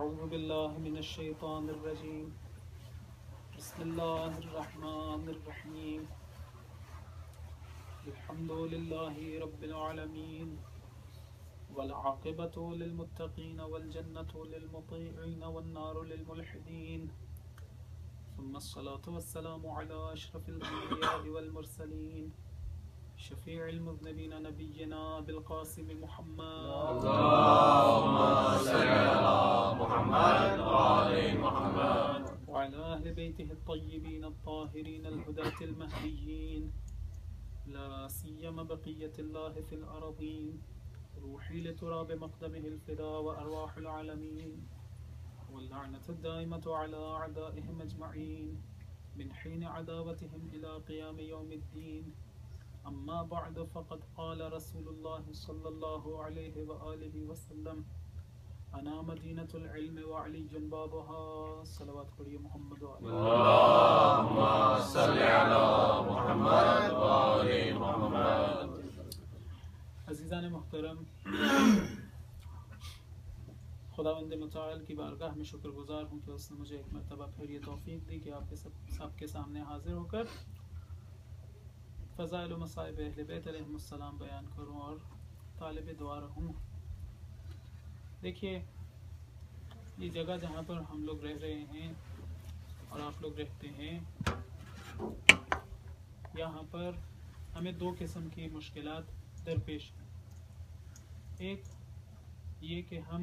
أعوذ بالله من الشيطان الرجيم. بسم الله الرحمن الرحيم. الحمد لله رب العالمين والعاقبة للمتقين والجنة للمطيعين والنار للملحدين، ثم الصلاة والسلام على أشرف الأنبياء والمرسلين شفيع المذنبين نبينا بالقاسم محمد اللهم صل على محمد وآل محمد وعلى أهل بيته الطيبين الطاهرين الهداة المهديين، لا سيما بقية الله في الأرضين. روحي لتراب مقدمه الفداء وأرواح العالمين، واللعنة الدائمة على أعدائهم أجمعين من حين عداوتهم إلى قيام يوم الدين. أما بعد، فقد قال رسول الله صلى الله عليه وآله وسلم: أنا مدينة العلم وعلي بابها. صلوات پڑھیے محمد اللهم صل على محمد وآل محمد. عزیزان محترم، خداوند متعال کی بارگاہ میں شکر گزار ہوں کہ اس نے مجھے ایک مرتبہ پھر یہ توفیق دی کہ آپ کے سب کے سامنے حاضر ہو کر فضائل و مصائب اہل بیت علیہ السلام بیان کروں اور طالب دعا رہوں. دیکھیے، یہ جگہ جہاں پر ہم لوگ رہ رہے ہیں اور آپ لوگ رہتے ہیں، یہاں پر ہمیں دو قسم کی مشکلات درپیش ہیں. ایک یہ کہ ہم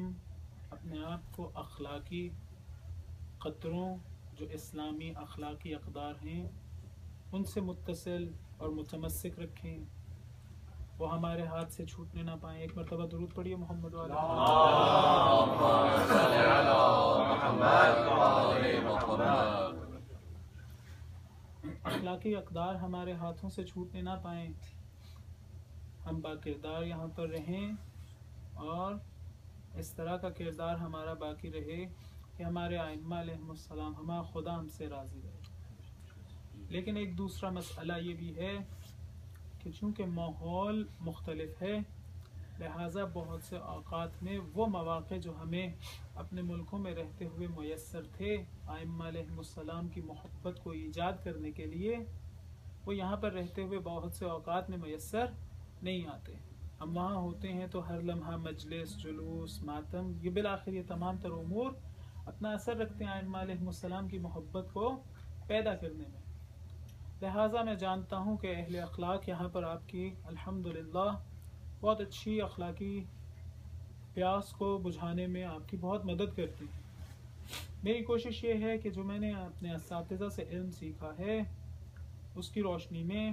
اپنے آپ کو اخلاقی قطروں، جو اسلامی اخلاقی اقدار ہیں، ان سے متصل اور متمسک رکھیں، وہ ہمارے ہاتھ سے چھوٹنے نہ پائیں. ایک مرتبہ درود پڑھیے محمد وعلی محمد. اخلاقی اقدار ہمارے ہاتھوں سے چھوٹنے نہ پائیں، ہم با کردار یہاں پر رہیں اور اس طرح کا کردار ہمارا باقی رہے کہ ہمارے ائمہ علیہم السلام، ہمارا خدا ہم سے راضی رہے. لیکن ایک دوسرا مسئلہ یہ بھی ہے کہ چونکہ ماحول مختلف ہے، لہٰذا بہت سے اوقات میں وہ مواقع جو ہمیں اپنے ملکوں میں رہتے ہوئے میسر تھے ائمہ علیہم السلام کی محبت کو ایجاد کرنے کے لیے، وہ یہاں پر رہتے ہوئے بہت سے اوقات میں میسر نہیں آتے. ہم وہاں ہوتے ہیں تو ہر لمحہ مجلس، جلوس، ماتم، یہ بالآخر یہ تمام تر امور اپنا اثر رکھتے ہیں ائمہ علیہم السلام کی محبت کو پیدا کرنے میں. لہٰذا میں جانتا ہوں کہ اہل اخلاق یہاں پر آپ کی الحمدللہ بہت اچھی اخلاقی پیاس کو بجھانے میں آپ کی بہت مدد کرتی ہیں. میری کوشش یہ ہے کہ جو میں نے اپنے اساتذہ سے علم سیکھا ہے، اس کی روشنی میں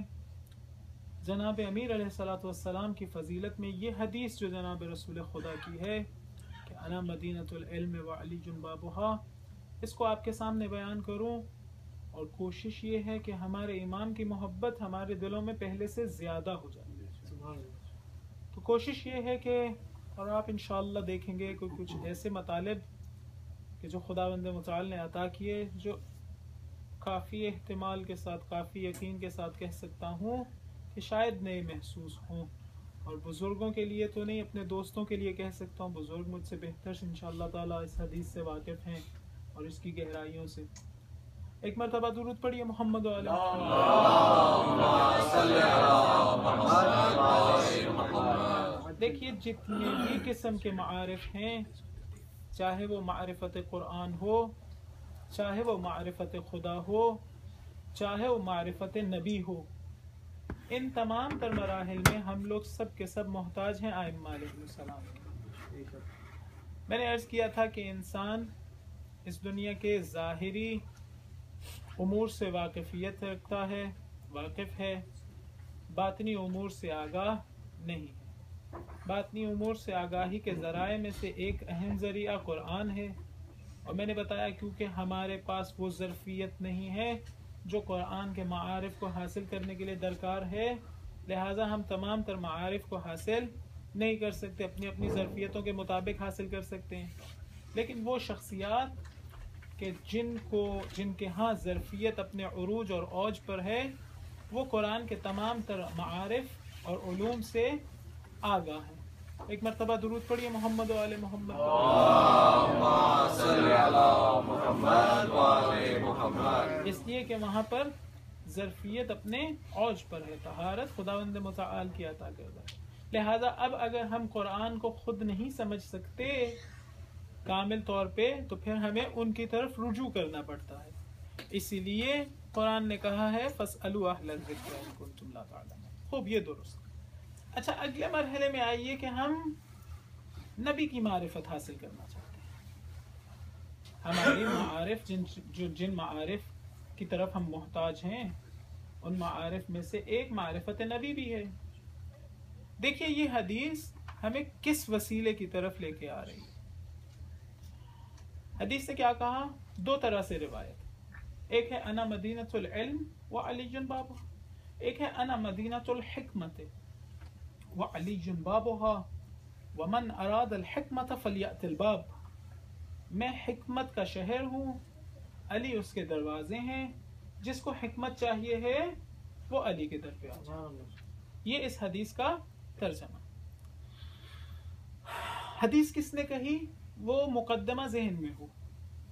جناب امیر علیہ الصلوۃ والسلام کی فضیلت میں یہ حدیث جو جناب رسول خدا کی ہے کہ انا مدینۃ العلم وعلی بابها، اس کو آپ کے سامنے بیان کروں. اور کوشش یہ ہے کہ ہمارے امام کی محبت ہمارے دلوں میں پہلے سے زیادہ ہو جائے. تو کوشش یہ ہے کہ، اور آپ انشاءاللہ دیکھیں گے کہ کچھ ایسے مطالب کہ جو خداوند متعال نے عطا کیے، جو کافی احتمال کے ساتھ، کافی یقین کے ساتھ کہہ سکتا ہوں کہ شاید نئے محسوس ہوں، اور بزرگوں کے لیے تو نہیں، اپنے دوستوں کے لیے کہہ سکتا ہوں. بزرگ مجھ سے بہتر انشاءاللہ تعالیٰ اس حدیث سے واقف ہیں اور اس کی گہرائیوں سے. ایک مرتبہ درود پڑھیے محمد وعلی محمد. دیکھیے، جتنے بھی قسم کے معارف ہیں، چاہے وہ معرفت قرآن ہو، چاہے وہ معرفت خدا ہو، چاہے وہ معرفت نبی ہو، ان تمام تر مراحل میں ہم لوگ سب کے سب محتاج ہیں ائمہ علیہ السلام. میں نے عرض کیا تھا کہ انسان اس دنیا کے ظاہری امور سے واقفیت رکھتا ہے، واقف ہے، باطنی امور سے آگاہ نہیں ہے. باطنی امور سے آگاہی کے ذرائع میں سے ایک اہم ذریعہ قرآن ہے، اور میں نے بتایا کیونکہ ہمارے پاس وہ ظرفیت نہیں ہے جو قرآن کے معارف کو حاصل کرنے کے لیے درکار ہے، لہٰذا ہم تمام تر معارف کو حاصل نہیں کر سکتے، اپنی اپنی ظرفیتوں کے مطابق حاصل کر سکتے ہیں. لیکن وہ شخصیات کہ جن کے ہاں ظرفیت اپنے عروج اور اوج پر ہے، وہ قرآن کے تمام تر معارف اور علوم سے آگاہ ہیں. ایک مرتبہ درود پڑھیے محمد و آل محمد. اس لیے کہ وہاں پر ظرفیت اپنے اوج پر ہے، طہارت خداوند متعال کی عطا کردہ. لہذا اب اگر ہم قرآن کو خود نہیں سمجھ سکتے کامل طور پہ تو پھر ہمیں ان کی طرف رجوع کرنا پڑتا ہے. اسی لیے قرآن نے کہا ہے فَاسْأَلُوا أَهْلَ الذِّكْرِ إِن كُنتُمْ لَا تَعْلَمُونَ. خوب، یہ درست. اچھا، اگلے مرحلے میں آئیے کہ ہم نبی کی معرفت حاصل کرنا چاہتے ہیں. ہماری معارف جن معارف کی طرف ہم محتاج ہیں ان معارف میں سے ایک معرفت نبی بھی ہے. دیکھیے یہ حدیث ہمیں کس وسیلے کی طرف لے کے آ رہی ہے. حدیث نے کیا کہا؟ دو طرح سے روایت. ایک ہے انا مدینۃ العلم وعلی بابها، ایک ہے انا مدینۃ الحکمت وعلی بابها ومن اراد الحکمت فلیأت الباب. میں حکمت کا شہر ہوں، علی اس کے دروازے ہیں، جس کو حکمت چاہیے ہے وہ علی کے در پہ آ جائے. یہ اس حدیث کا ترجمہ. حدیث کس نے کہی؟ وہ مقدمہ ذہن میں ہو،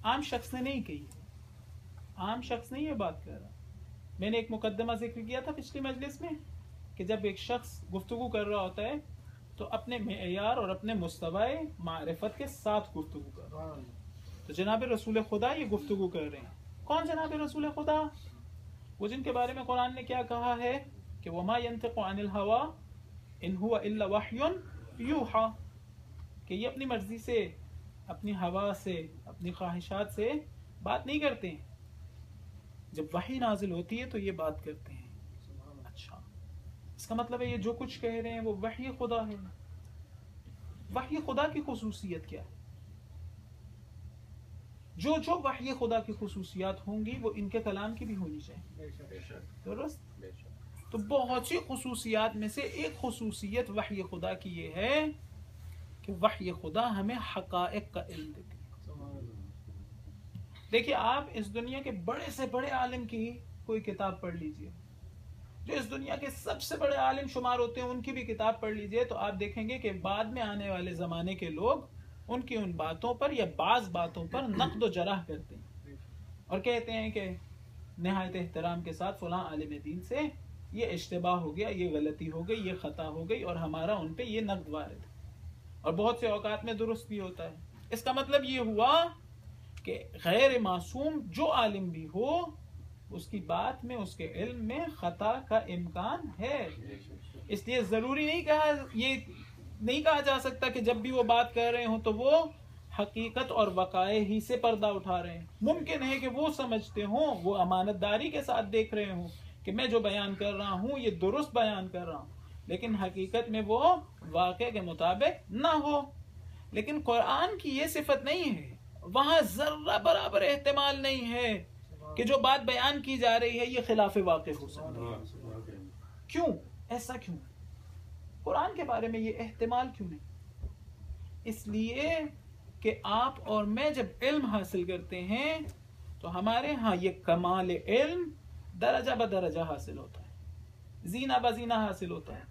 عام شخص نے نہیں کہی. عام شخص نہیں یہ بات کر رہا. میں نے ایک مقدمہ ذکر کیا تھا پچھلی مجلس میں کہ جب ایک شخص گفتگو کر رہا ہوتا ہے تو اپنے معیار اور اپنے مستوی معرفت کے ساتھ گفتگو کر رہا ہے. تو جناب رسول خدا یہ گفتگو کر رہے ہیں. کون جناب رسول خدا؟ وہ جن کے بارے میں قرآن نے کیا کہا ہے کہ وَمَا يَنْتِقُ عَنِ الْهَوَىٰ إِنْ هُوَ إِلَّا وَحْيٌ يُوحَىٰ، کہ یہ اپنی مرضی سے، اپنی ہوا سے، اپنی خواہشات سے بات نہیں کرتے ہیں. جب وحی نازل ہوتی ہے تو یہ بات کرتے ہیں. اچھا، اس کا مطلب ہے یہ جو کچھ کہہ رہے ہیں وہ وحی خدا ہے. وحی خدا کی خصوصیت کیا ہے؟ جو وحی خدا کی خصوصیات ہوں گی وہ ان کے کلام کی بھی ہونی چاہیے. درست؟ تو بہت سی خصوصیات میں سے ایک خصوصیت وحی خدا کی یہ ہے کہ وحی خدا ہمیں حقائق کا علم دیتی ہے. دیکھیے آپ اس دنیا کے بڑے سے بڑے عالم کی کوئی کتاب پڑھ لیجئے، جو اس دنیا کے سب سے بڑے عالم شمار ہوتے ہیں ان کی بھی کتاب پڑھ لیجئے، تو آپ دیکھیں گے کہ بعد میں آنے والے زمانے کے لوگ ان کی ان باتوں پر یا بعض باتوں پر نقد و جرح کرتے ہیں اور کہتے ہیں کہ نہایت احترام کے ساتھ فلاں عالم دین سے یہ اشتباہ ہو گیا، یہ غلطی ہو گئی، یہ خطا ہو گئی، اور ہمارا ان پہ یہ نقد وارد ہے. اور بہت سے اوقات میں درست بھی ہوتا ہے. اس کا مطلب یہ ہوا کہ غیر معصوم جو عالم بھی ہو اس کی بات میں، اس کے علم میں خطا کا امکان ہے. اس لیے ضروری یہ نہیں کہا جا سکتا کہ جب بھی وہ بات کر رہے ہوں تو وہ حقیقت اور وقائع ہی سے پردہ اٹھا رہے ہیں. ممکن ہے کہ وہ سمجھتے ہوں، وہ امانت داری کے ساتھ دیکھ رہے ہوں کہ میں جو بیان کر رہا ہوں یہ درست بیان کر رہا ہوں، لیکن حقیقت میں وہ واقع کے مطابق نہ ہو. لیکن قرآن کی یہ صفت نہیں ہے. وہاں ذرہ برابر احتمال نہیں ہے کہ جو بات بیان کی جا رہی ہے یہ خلاف واقع ہو سکتی ہے. کیوں؟ ایسا کیوں؟ قرآن کے بارے میں یہ احتمال کیوں نہیں؟ اس لیے کہ آپ اور میں جب علم حاصل کرتے ہیں تو ہمارے ہاں یہ کمال علم درجہ بدرجہ حاصل ہوتا ہے، زینہ بزینہ حاصل ہوتا ہے.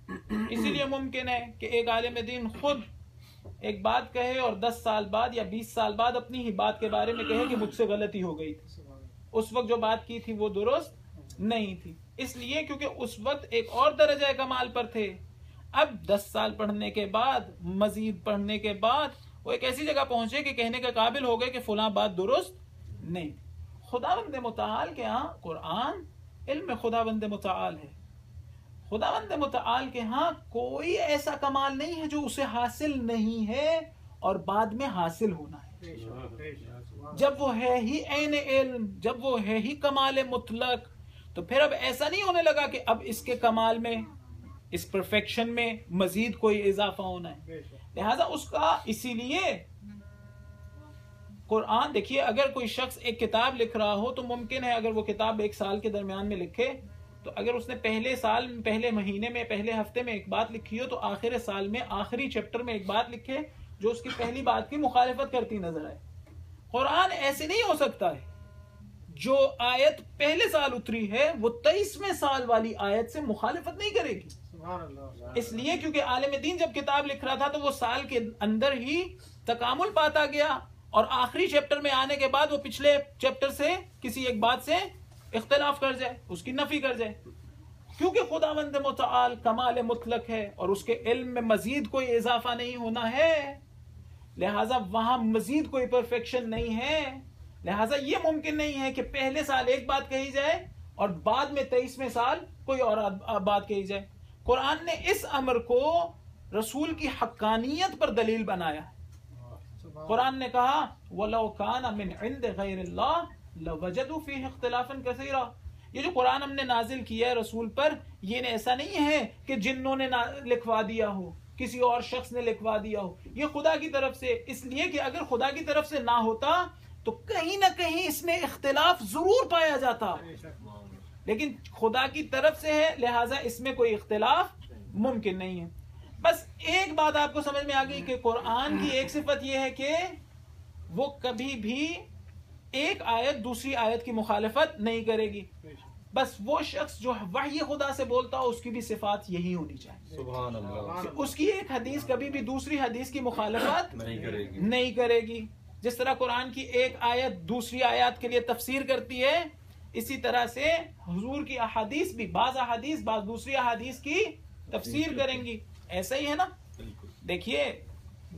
اسی لیے ممکن ہے کہ ایک عالم دین خود ایک بات کہے اور 10 سال بعد یا 20 سال بعد اپنی ہی بات کے بارے میں کہے کہ مجھ سے غلطی ہو گئی تھی، اس وقت جو بات کی تھی وہ درست نہیں تھی. اس لیے کیونکہ اس وقت ایک اور درجہ کمال پر تھے. اب 10 سال پڑھنے کے بعد، مزید پڑھنے کے بعد وہ ایک ایسی جگہ پہنچے کہ کہنے کے قابل ہو گئے کہ فلاں بات درست نہیں. خداوند متعال کے ہاں قرآن علم خداوند متعال ہے. خداوند متعال کے ہاں کوئی ایسا کمال نہیں ہے جو اسے حاصل نہیں ہے اور بعد میں حاصل ہونا ہے. جب وہ ہے ہی عین علم، جب وہ ہے ہی کمال مطلق، تو پھر اب ایسا نہیں ہونے لگا کہ اب اس کے کمال میں، اس پرفیکشن میں مزید کوئی اضافہ ہونا ہے. لہذا اس کا، اسی لیے قرآن دیکھیے، اگر کوئی شخص ایک کتاب لکھ رہا ہو تو ممکن ہے اگر وہ کتاب 1 سال کے درمیان میں لکھے تو اگر اس نے پہلے سال، پہلے مہینے میں، پہلے ہفتے میں ایک بات لکھی ہو تو آخر سال میں، آخری چیپٹر میں ایک بات لکھے جو اس کی پہلی بات کی مخالفت کرتی نظر آئے. قرآن ایسے نہیں ہو سکتا ہے. جو آیت پہلے سال اتری ہے وہ 23ویں سال والی آیت سے مخالفت نہیں کرے گی. اس لیے کیونکہ عالم دین جب کتاب لکھ رہا تھا تو وہ سال کے اندر ہی تکامل پاتا گیا، اور آخری چیپٹر میں آنے کے بعد وہ پچھلے چیپٹر سے کسی ایک بات سے اختلاف کر جائے، اس کی نفی کر جائے، کیونکہ خداوند متعال کمال مطلق ہے اور اس کے علم میں مزید کوئی اضافہ نہیں ہونا ہے، لہٰذا وہاں مزید کوئی پرفیکشن نہیں ہے، لہٰذا یہ ممکن نہیں ہے کہ پہلے سال ایک بات کہی جائے اور بعد میں 23ویں سال کوئی اور بات کہی جائے۔ قرآن نے اس امر کو رسول کی حقانیت پر دلیل بنایا۔ قرآن نے کہا وَلَوْ كَانَ مِنْ عِنْدِ غَيْرِ اللَّهِ لَوَجَدُوا فِيهِ اخْتِلَافًا كَثِيرًا۔ یہ جو قرآن ہم نے نازل کیا ہے رسول پر، یہ ایسا نہیں ہے کہ جنوں نے لکھوا دیا ہو، کسی اور شخص نے لکھوا دیا ہو، یہ خدا کی طرف سے، اس لیے کہ اگر خدا کی طرف سے نہ ہوتا تو کہیں نہ کہیں اس میں اختلاف ضرور پایا جاتا، لیکن خدا کی طرف سے ہے، لہٰذا اس میں کوئی اختلاف ممکن نہیں ہے۔ بس ایک بات آپ کو سمجھ میں آ گئی کہ قرآن کی ایک صفت یہ ہے کہ وہ کبھی بھی ایک آیت دوسری آیت کی مخالفت نہیں کرے گی۔ بس وہ شخص جو وحی خدا سے بولتا ہو اس کی بھی صفات یہی ہونی چاہیے، سبحان اللہ، کہ اس کی ایک حدیث کبھی بھی دوسری حدیث کی مخالفت نہیں کرے گی۔ جس طرح قرآن کی ایک آیت دوسری آیات کے لیے تفسیر کرتی ہے، اسی طرح سے حضور کی احادیث بھی بعض احادیث بعض دوسری احادیث کی تفسیر کریں گی، ایسا ہی ہے نا۔ دیکھیے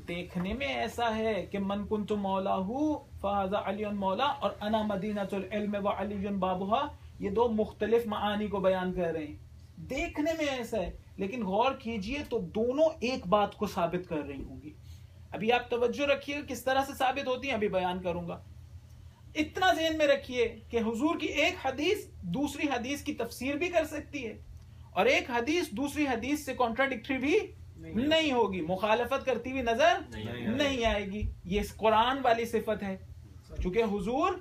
دیکھنے میں ایسا ہے کہ من کنت مولاہ فہذا علی مولا اور انا مدینۃ العلم وعلی بابھا، یہ دو مختلف معانی کو بیان کر رہے ہیں۔ دیکھنے میں ایسا ہے، لیکن غور کیجئے تو دونوں ایک بات کو ثابت کر رہی ہوں گی۔ ابھی آپ توجہ رکھیے کس طرح سے ثابت ہوتی ہیں، ابھی بیان کروں گا۔ اتنا ذہن میں رکھیے کہ حضور کی ایک حدیث دوسری حدیث کی تفسیر بھی کر سکتی ہے، اور ایک حدیث دوسری حدیث سے کانٹراڈکٹری بھی نہیں ہوگی، مخالفت کرتی ہوئی نظر نہیں آئے گی۔ یہ قرآن والی صفت ہے، چونکہ حضور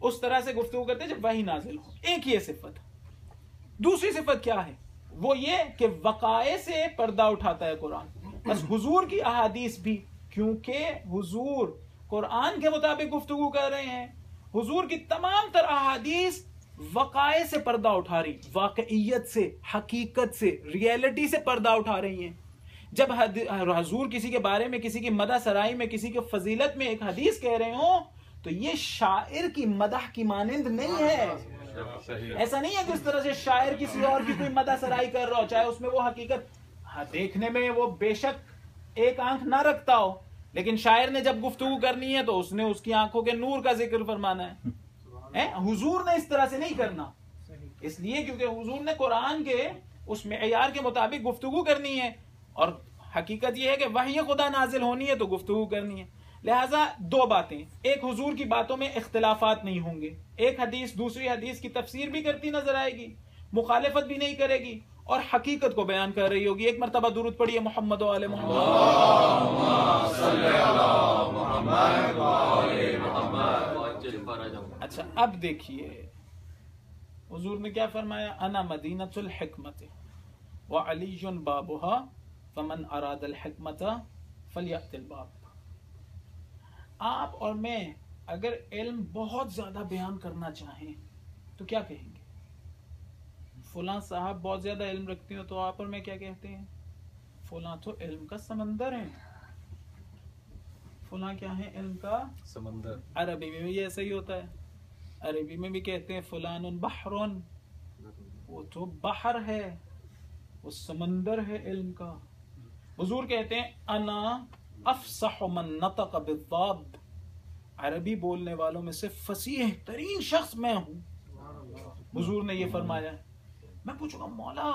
اس طرح سے گفتگو کرتے جب وحی نازل ہو، ایک یہ صفت۔ دوسری صفت کیا ہے؟ وہ یہ کہ وقائع سے پردہ اٹھاتا ہے قرآن۔ بس حضور کی احادیث بھی، کیونکہ حضور قرآن کے مطابق گفتگو کر رہے ہیں، حضور کی تمام تر احادیث وقائع سے پردہ اٹھا رہی، واقعیت سے، حقیقت سے، ریئلٹی سے پردہ اٹھا رہی ہیں۔ جب حضور کسی کے بارے میں، کسی کی مدح سرائی میں، کسی کی فضیلت میں ایک حدیث کہہ رہے ہوں تو یہ شاعر کی مدح کی مانند نہیں ہے۔ ایسا نہیں ہے کہ اس طرح سے شاعر کسی اور کی کوئی مدح سرائی کر رہا ہو، چاہے اس میں وہ حقیقت دیکھنے میں وہ بے شک ایک آنکھ نہ رکھتا ہو، لیکن شاعر نے جب گفتگو کرنی ہے تو اس نے اس کی آنکھوں کے نور کا ذکر فرمانا ہے۔ حضور نے اس طرح سے نہیں کرنا، اس لیے کیونکہ حضور نے قرآن کے اس معیار کے مطابق گفتگو کرنی ہے، اور حقیقت یہ ہے کہ وحی خدا نازل ہونی ہے تو گفتگو کرنی ہے۔ لہٰذا دو باتیں، ایک حضور کی باتوں میں اختلافات نہیں ہوں گے، ایک حدیث دوسری حدیث کی تفسیر بھی کرتی نظر آئے گی، مخالفت بھی نہیں کرے گی، اور حقیقت کو بیان کر رہی ہوگی۔ ایک مرتبہ درود پڑھیے محمد و آل محمد۔ اللہم صلی علی محمد و آل محمد۔ اچھا اب دیکھیے حضور نے کیا فرمایا، انا مدینۃ الحکمت وعلی بابھا فمن اراد الحکمت فلیأت الباب۔ آپ اور میں اگر علم بہت زیادہ بیان کرنا چاہیں تو کیا کہیں گے؟ فلاں صاحب بہت زیادہ علم رکھتے ہو تو آپ اور میں کیا کہتے ہیں؟ فلاں تو علم کا سمندر ہے۔ فلاں کیا ہے؟ علم کا سمندر۔ عربی میں بھی ایسا ہی ہوتا ہے، عربی میں بھی کہتے ہیں فلان بحر، وہ تو بحر ہے، وہ سمندر ہے علم کا۔ حضور کہتے ہیں انا افصح من نطق بالضاد، عربی بولنے والوں میں سے فصیح ترین شخص میں ہوں۔ حضور نے یہ فرمایا۔ میں پوچھوں گا مولا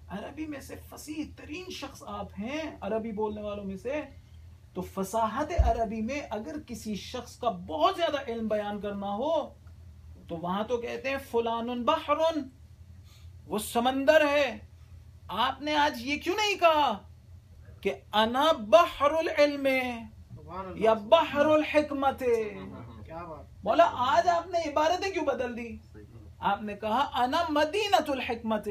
عربی میں سے فصیح ترین شخص آپ ہیں عربی بولنے والوں میں سے، تو فصاحت عربی میں اگر کسی شخص کا بہت زیادہ علم بیان کرنا ہو تو وہاں تو کہتے ہیں فلان بحر، وہ سمندر ہے۔ آپ نے آج یہ کیوں نہیں کہا کہ انا بحر العلم یا بحر الحکمت؟ مولا آج آپ نے عبارتیں کیوں بدل دی؟ آپ نے کہا انا مدینۃ الحکمت۔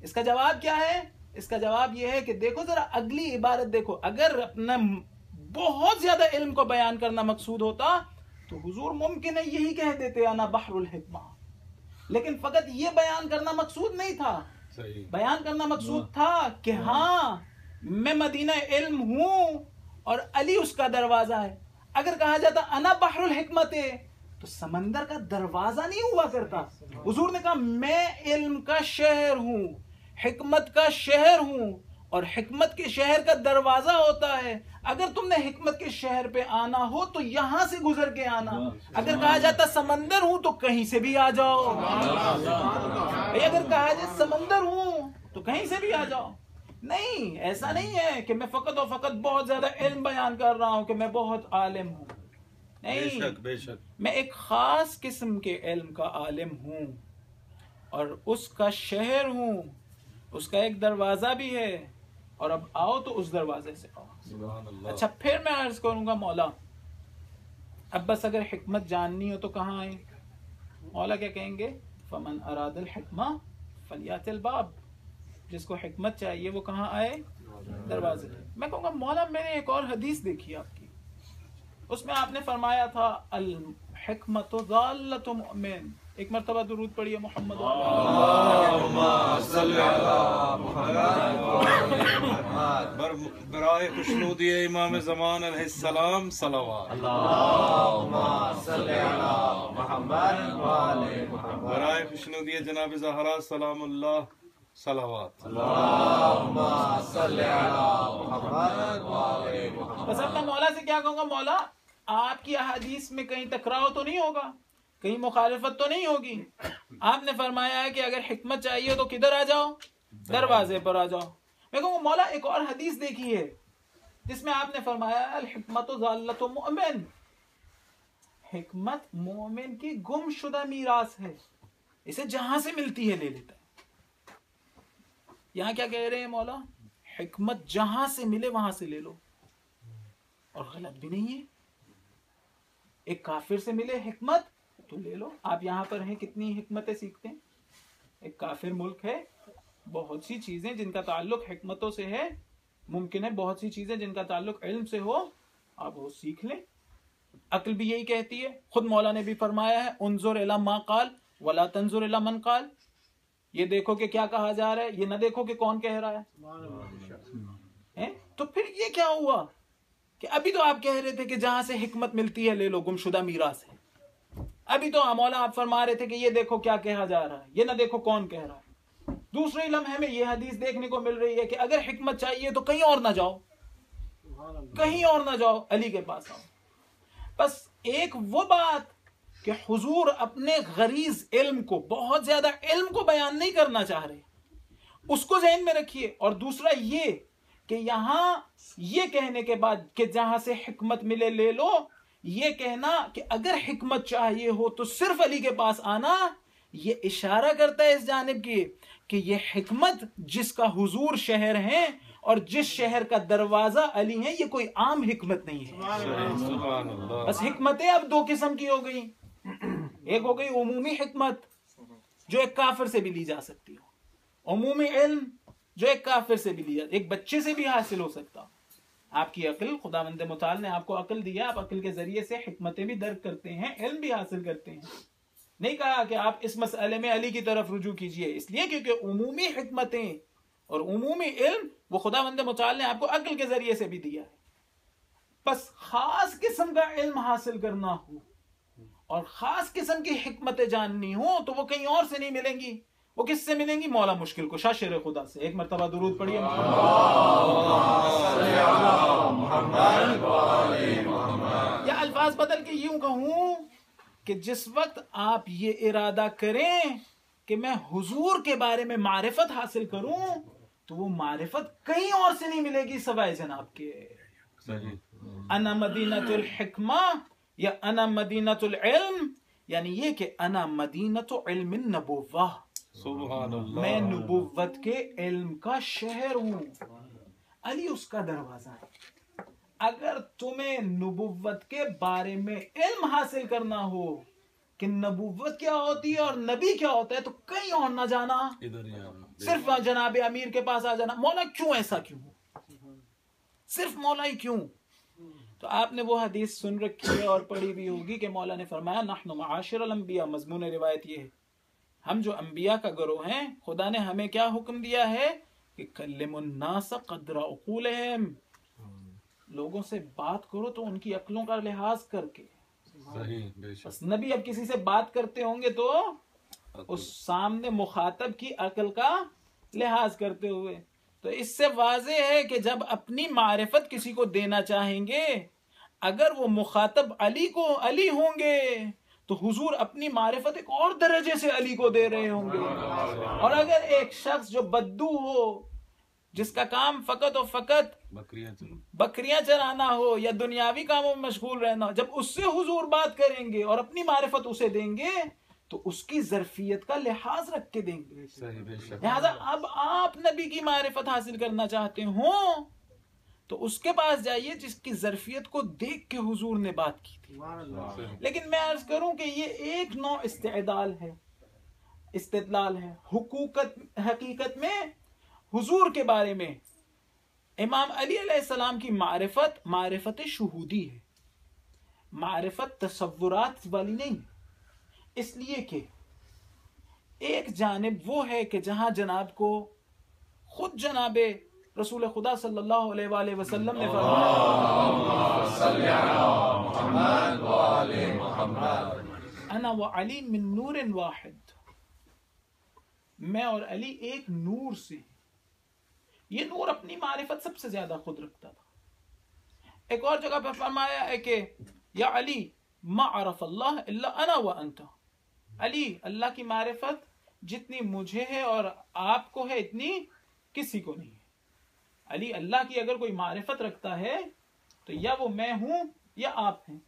اس کا جواب کیا ہے؟ اس کا جواب یہ ہے کہ دیکھو ذرا اگلی عبارت دیکھو، اگر اپنا بہت زیادہ علم کو بیان کرنا مقصود ہوتا تو حضور ممکن ہے یہی کہہ دیتے انا بحر الحکمہ، لیکن فقط یہ بیان کرنا مقصود نہیں تھا، بیان کرنا مقصود تھا کہ ہاں میں مدینہ علم ہوں اور علی اس کا دروازہ ہے. اگر کہا جاتا انا بحر الحکمت تو سمندر کا دروازہ نہیں ہوا کرتا. حضور نے کہا میں علم کا شہر ہوں، حکمت کا شہر ہوں، اور حکمت کے شہر کا دروازہ ہوتا ہے. اگر تم نے حکمت کے شہر پہ آنا ہو تو یہاں سے گزر کے آنا. اگر کہا جاتا سمندر ہوں تو کہیں سے بھی آ جاؤ. اگر کہا جاتا سمندر ہوں تو کہیں سے بھی آ جاؤ. نہیں، ایسا نہیں ہے کہ میں فقط اور فقط بہت زیادہ علم بیان کر رہا ہوں کہ میں بہت عالم ہوں. نہیں، بے شک میں ایک خاص قسم کے علم کا عالم ہوں اور اس کا شہر ہوں. اس کا ایک دروازہ بھی ہے، اور اب آؤ تو اس دروازے سے آؤ. سبحان اللہ. اچھا، پھر میں عرض کروں گا مولا اب بس اگر حکمت جاننی ہو تو کہاں آئیں؟ مولا کیا کہیں گے؟ فمن اراد الحکمہ فلیات الباب. جس کو حکمت چاہیے وہ کہاں آئے؟ دروازے. میں کہوں گا مولا میں نے ایک اور حدیث دیکھی آپ کی، اس میں آپ نے فرمایا تھا الحکمت ضالۃ مؤمن. ایک مرتبہ درود پڑھیے محمد برائے خوشنودی امام زمان علیہ السلام صلوات. برائے خوشنودی جناب زہرا سلام اللہ صلوات. بس اب میں مولا سے کیا کہوں گا؟ مولا آپ کی احادیث میں کہیں ٹکراؤ تو نہیں ہوگا، کہیں مخالفت تو نہیں ہوگی. آپ نے فرمایا ہے کہ اگر حکمت چاہیے تو کدھر آ جاؤ؟ دروازے پر آ جاؤ. میں کہوں گا مولا ایک اور حدیث دیکھی ہے جس میں آپ نے فرمایا الحکمت ضالۃ مؤمن. حکمت مومن کی گم شدہ میراث ہے، اسے جہاں سے ملتی ہے لے لیتا ہے. یہاں کیا کہہ رہے ہیں مولا؟ حکمت جہاں سے ملے وہاں سے لے لو. اور غلط بھی نہیں ہے. ایک کافر سے ملے حکمت تو لے لو. آپ یہاں پر ہیں کتنی حکمتیں سیکھتے ہیں. ایک کافر ملک ہے، بہت سی چیزیں جن کا تعلق حکمتوں سے ہے. ممکن ہے بہت سی چیزیں جن کا تعلق علم سے ہو، آپ وہ سیکھ لیں. عقل بھی یہی کہتی ہے. خود مولا نے بھی فرمایا ہے انظر الی ما قال ولا تنظر الی من قال. یہ دیکھو کہ کیا کہا جا رہا ہے، یہ نہ دیکھو کہ کون کہہ رہا ہے. تو پھر یہ کیا ہوا کہ ابھی تو آپ کہہ رہے تھے کہ جہاں سے حکمت ملتی ہے لے لو، گم شدہ میراث ہے. ابھی تو مولا آپ فرما رہے تھے کہ یہ دیکھو کیا کہا جا رہا ہے، یہ نہ دیکھو کون کہہ رہا ہے. دوسرے لمحے میں یہ حدیث دیکھنے کو مل رہی ہے کہ اگر حکمت چاہیے تو کہیں اور نہ جاؤ، کہیں اور نہ جاؤ، علی کے پاس آؤ. بس ایک وہ بات کہ حضور اپنے غریض علم کو، بہت زیادہ علم کو بیان نہیں کرنا چاہ رہے، اس کو ذہن میں رکھیے. اور دوسرا یہ کہ یہاں یہ کہنے کے بعد کہ جہاں سے حکمت ملے لے لو، یہ کہنا کہ اگر حکمت چاہیے ہو تو صرف علی کے پاس آنا، یہ اشارہ کرتا ہے اس جانب کی کہ یہ حکمت جس کا حضور شہر ہیں اور جس شہر کا دروازہ علی ہیں، یہ کوئی عام حکمت نہیں ہے. بس حکمتیں اب دو قسم کی ہو گئی. ایک ہو گئی عمومی حکمت جو ایک کافر سے بھی لی جا سکتی ہو، عمومی علم جو ایک کافر سے بھی لی جاتی، ایک بچے سے بھی حاصل ہو سکتا. آپ کی عقل، خداوند متعال نے آپ کو عقل دیا، آپ عقل کے ذریعے سے حکمتیں بھی درک کرتے ہیں، علم بھی حاصل کرتے ہیں. نہیں کہا کہ آپ اس مسئلے میں علی کی طرف رجوع کیجئے، اس لیے کیونکہ عمومی حکمتیں اور عمومی علم وہ خداوند متعال نے آپ کو عقل کے ذریعے سے بھی دیا ہے. بس خاص قسم کا علم حاصل کرنا ہو اور خاص قسم کی حکمتیں جاننی ہو تو وہ کہیں اور سے نہیں ملیں گی. وہ کس سے ملیں گی؟ مولا مشکل کشا شیر خدا سے. ایک مرتبہ درود پڑھیے. یا الفاظ بدل کے یوں کہوں کہ جس وقت آپ یہ ارادہ کریں کہ میں حضور کے بارے میں معرفت حاصل کروں تو وہ معرفت کہیں اور سے نہیں ملے گی سوائے جناب کے. انا مدینۃ الحکمہ یا انا مدینۃ العلم، یعنی یہ کہ انا مدینۃ علم النبوہ، سبحان اللہ، میں نبوت کے علم کا شہر ہوں. علی اس کا دروازہ ہے. اگر تمہیں نبوت کے بارے میں علم حاصل کرنا ہو کہ نبوت کیا ہوتی ہے اور نبی کیا ہوتا ہے تو کہیں اور نہ جانا، صرف جناب امیر کے پاس آ جانا. مولا کیوں ایسا کیوں؟ صرف مولا ہی کیوں؟ تو آپ نے وہ حدیث سن رکھی ہے اور پڑھی بھی ہوگی کہ مولا نے فرمایا نحن معاشر الانبیاء. مضمون روایت یہ ہے ہم جو انبیاء کا گروہ ہیں، خدا نے ہمیں کیا حکم دیا ہے کہ کلم الناس قدر عقولہم، لوگوں سے بات کرو تو ان کی عقلوں کا لحاظ کر کے. صحیح بے شک. بس نبی اب کسی سے بات کرتے ہوں گے تو اس سامنے مخاطب کی عقل کا لحاظ کرتے ہوئے. تو اس سے واضح ہے کہ جب اپنی معرفت کسی کو دینا چاہیں گے، اگر وہ مخاطب علی ہوں گے تو حضور اپنی معرفت ایک اور درجے سے علی کو دے رہے ہوں گے. اور اگر ایک شخص جو بدو ہو، جس کا کام فقط و فقط بکریاں چرانا ہو یا دنیاوی کاموں میں مشغول رہنا ہو، جب اس سے حضور بات کریں گے اور اپنی معرفت اسے دیں گے تو اس کی ظرفیت کا لحاظ رکھ کے دیں گے. لہذا اب آپ نبی کی معرفت حاصل کرنا چاہتے ہوں تو اس کے پاس جائیے جس کی ظرفیت کو دیکھ کے حضور نے بات کی تھی. لیکن میں عرض کروں کہ یہ ایک نوع استدلال ہے. حقیقت میں حضور کے بارے میں امام علی علیہ السلام کی معرفت شہودی ہے، معرفت تصورات والی نہیں. اس لیے کہ ایک جانب وہ ہے کہ جہاں جناب کو خود جناب رسول خدا صلی اللہ علیہ وآلہ وسلم نے فرمایا انا وعلی من نور واحد، میں اور علی ایک نور سے. یہ نور اپنی معرفت سب سے زیادہ خود رکھتا تھا. ایک اور جگہ پر فرمایا ہے کہ یا علی ما عرف اللہ الا انا وانت، علی اللہ کی معرفت جتنی مجھے ہے اور آپ کو ہے اتنی کسی کو نہیں ہے. علی اللہ کی اگر کوئی معرفت رکھتا ہے تو یا وہ میں ہوں یا آپ ہیں،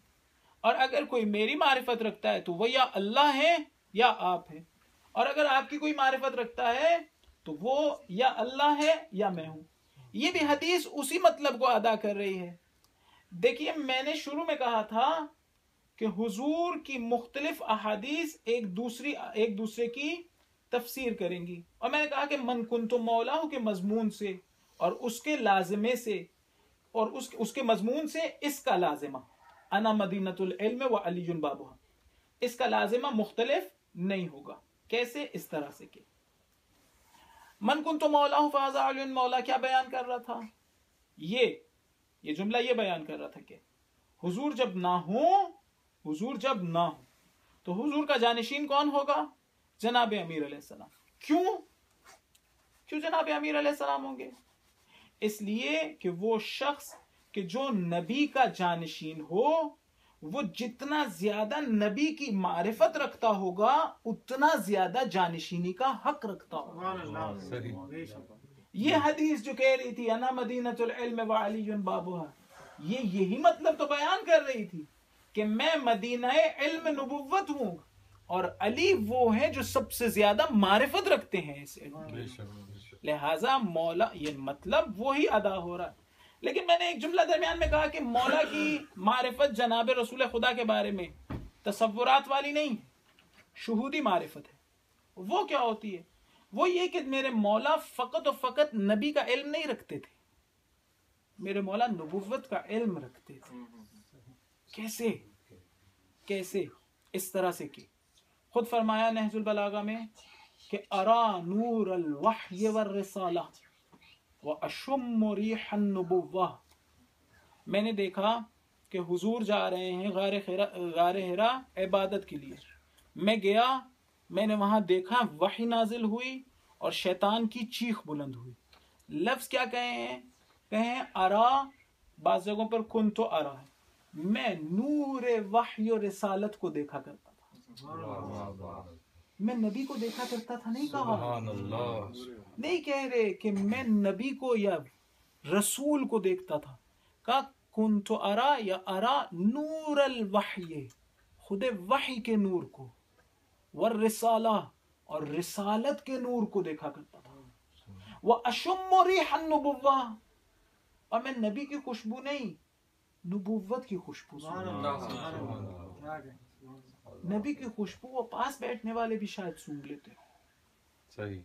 اور اگر کوئی میری معرفت رکھتا ہے تو وہ یا اللہ ہے یا آپ ہے، اور اگر آپ کی کوئی معرفت رکھتا ہے تو وہ یا اللہ ہے یا میں ہوں. یہ بھی حدیث اسی مطلب کو ادا کر رہی ہے. دیکھیے میں نے شروع میں کہا تھا کہ حضور کی مختلف احادیث ایک دوسرے کی تفسیر کریں گی، اور میں نے کہا کہ من کنت مولاہ کے مضمون سے اور اس کے لازمے سے اور اس کے مضمون سے اس کا لازمہ انا مدینۃ العلم وعلی بابها، اس کا لازمہ مختلف نہیں ہوگا. کیسے؟ اس طرح سے کہ من کنت مولاہ فہذا علی مولا کیا بیان کر رہا تھا؟ یہ جملہ یہ بیان کر رہا تھا کہ حضور جب نہ ہو تو حضور کا جانشین کون ہوگا؟ جناب امیر علیہ السلام. کیوں جناب امیر علیہ السلام ہوں گے؟ اس لیے کہ وہ شخص کہ جو نبی کا جانشین ہو وہ جتنا زیادہ نبی کی معرفت رکھتا ہوگا اتنا زیادہ جانشینی کا حق رکھتا ہوگا. یہ حدیث جو کہہ رہی تھی انا مدینۃ العلم وعلی بابها، یہی مطلب تو بیان کر رہی تھی کہ میں مدینہ علم نبوت ہوں اور علی وہ ہے جو سب سے زیادہ معرفت رکھتے ہیں اس علم. لہذا مولا، یہ مطلب وہی ادا ہو رہا ہے. لیکن میں نے ایک جملہ درمیان میں کہا کہ مولا کی معرفت جناب رسول خدا کے بارے میں تصورات والی نہیں ہے، شہودی معرفت ہے. وہ کیا ہوتی ہے؟ وہ یہ کہ میرے مولا فقط و فقط نبی کا علم نہیں رکھتے تھے، میرے مولا نبوت کا علم رکھتے تھے. کیسے؟ اس طرح سے کہ خود فرمایا نہج البلاغہ میں کہ ارا نور الوحی والرسالہ واشم ریح النبوہ. میں نے دیکھا کہ حضور جا رہے ہیں غار حرا عبادت کے لیے. میں گیا، میں نے وہاں دیکھا وحی نازل ہوئی اور شیطان کی چیخ بلند ہوئی. لفظ کیا کہیں ارا، بعض جگہوں پر کن تو ارا ہے. میں نور وحی و رسالت کو دیکھا کرتا تھا. میں نبی کو دیکھا کرتا تھا نہیں کہا، نہیں کہہ رہے کہ میں نبی کو یا رسول کو دیکھتا تھا. کہا کن تو ارا یا ارا نور الوحی، خود وحی کے نور کو، والرسالہ اور رسالت کے نور کو دیکھا کرتا تھا. واشم ریح النبوہ، اور میں نبی کی خوشبو نہیں نبوت کی خوشبو. نبی کی خوشبو وہ پاس بیٹھنے والے بھی شاید سونگ لیتے ہو،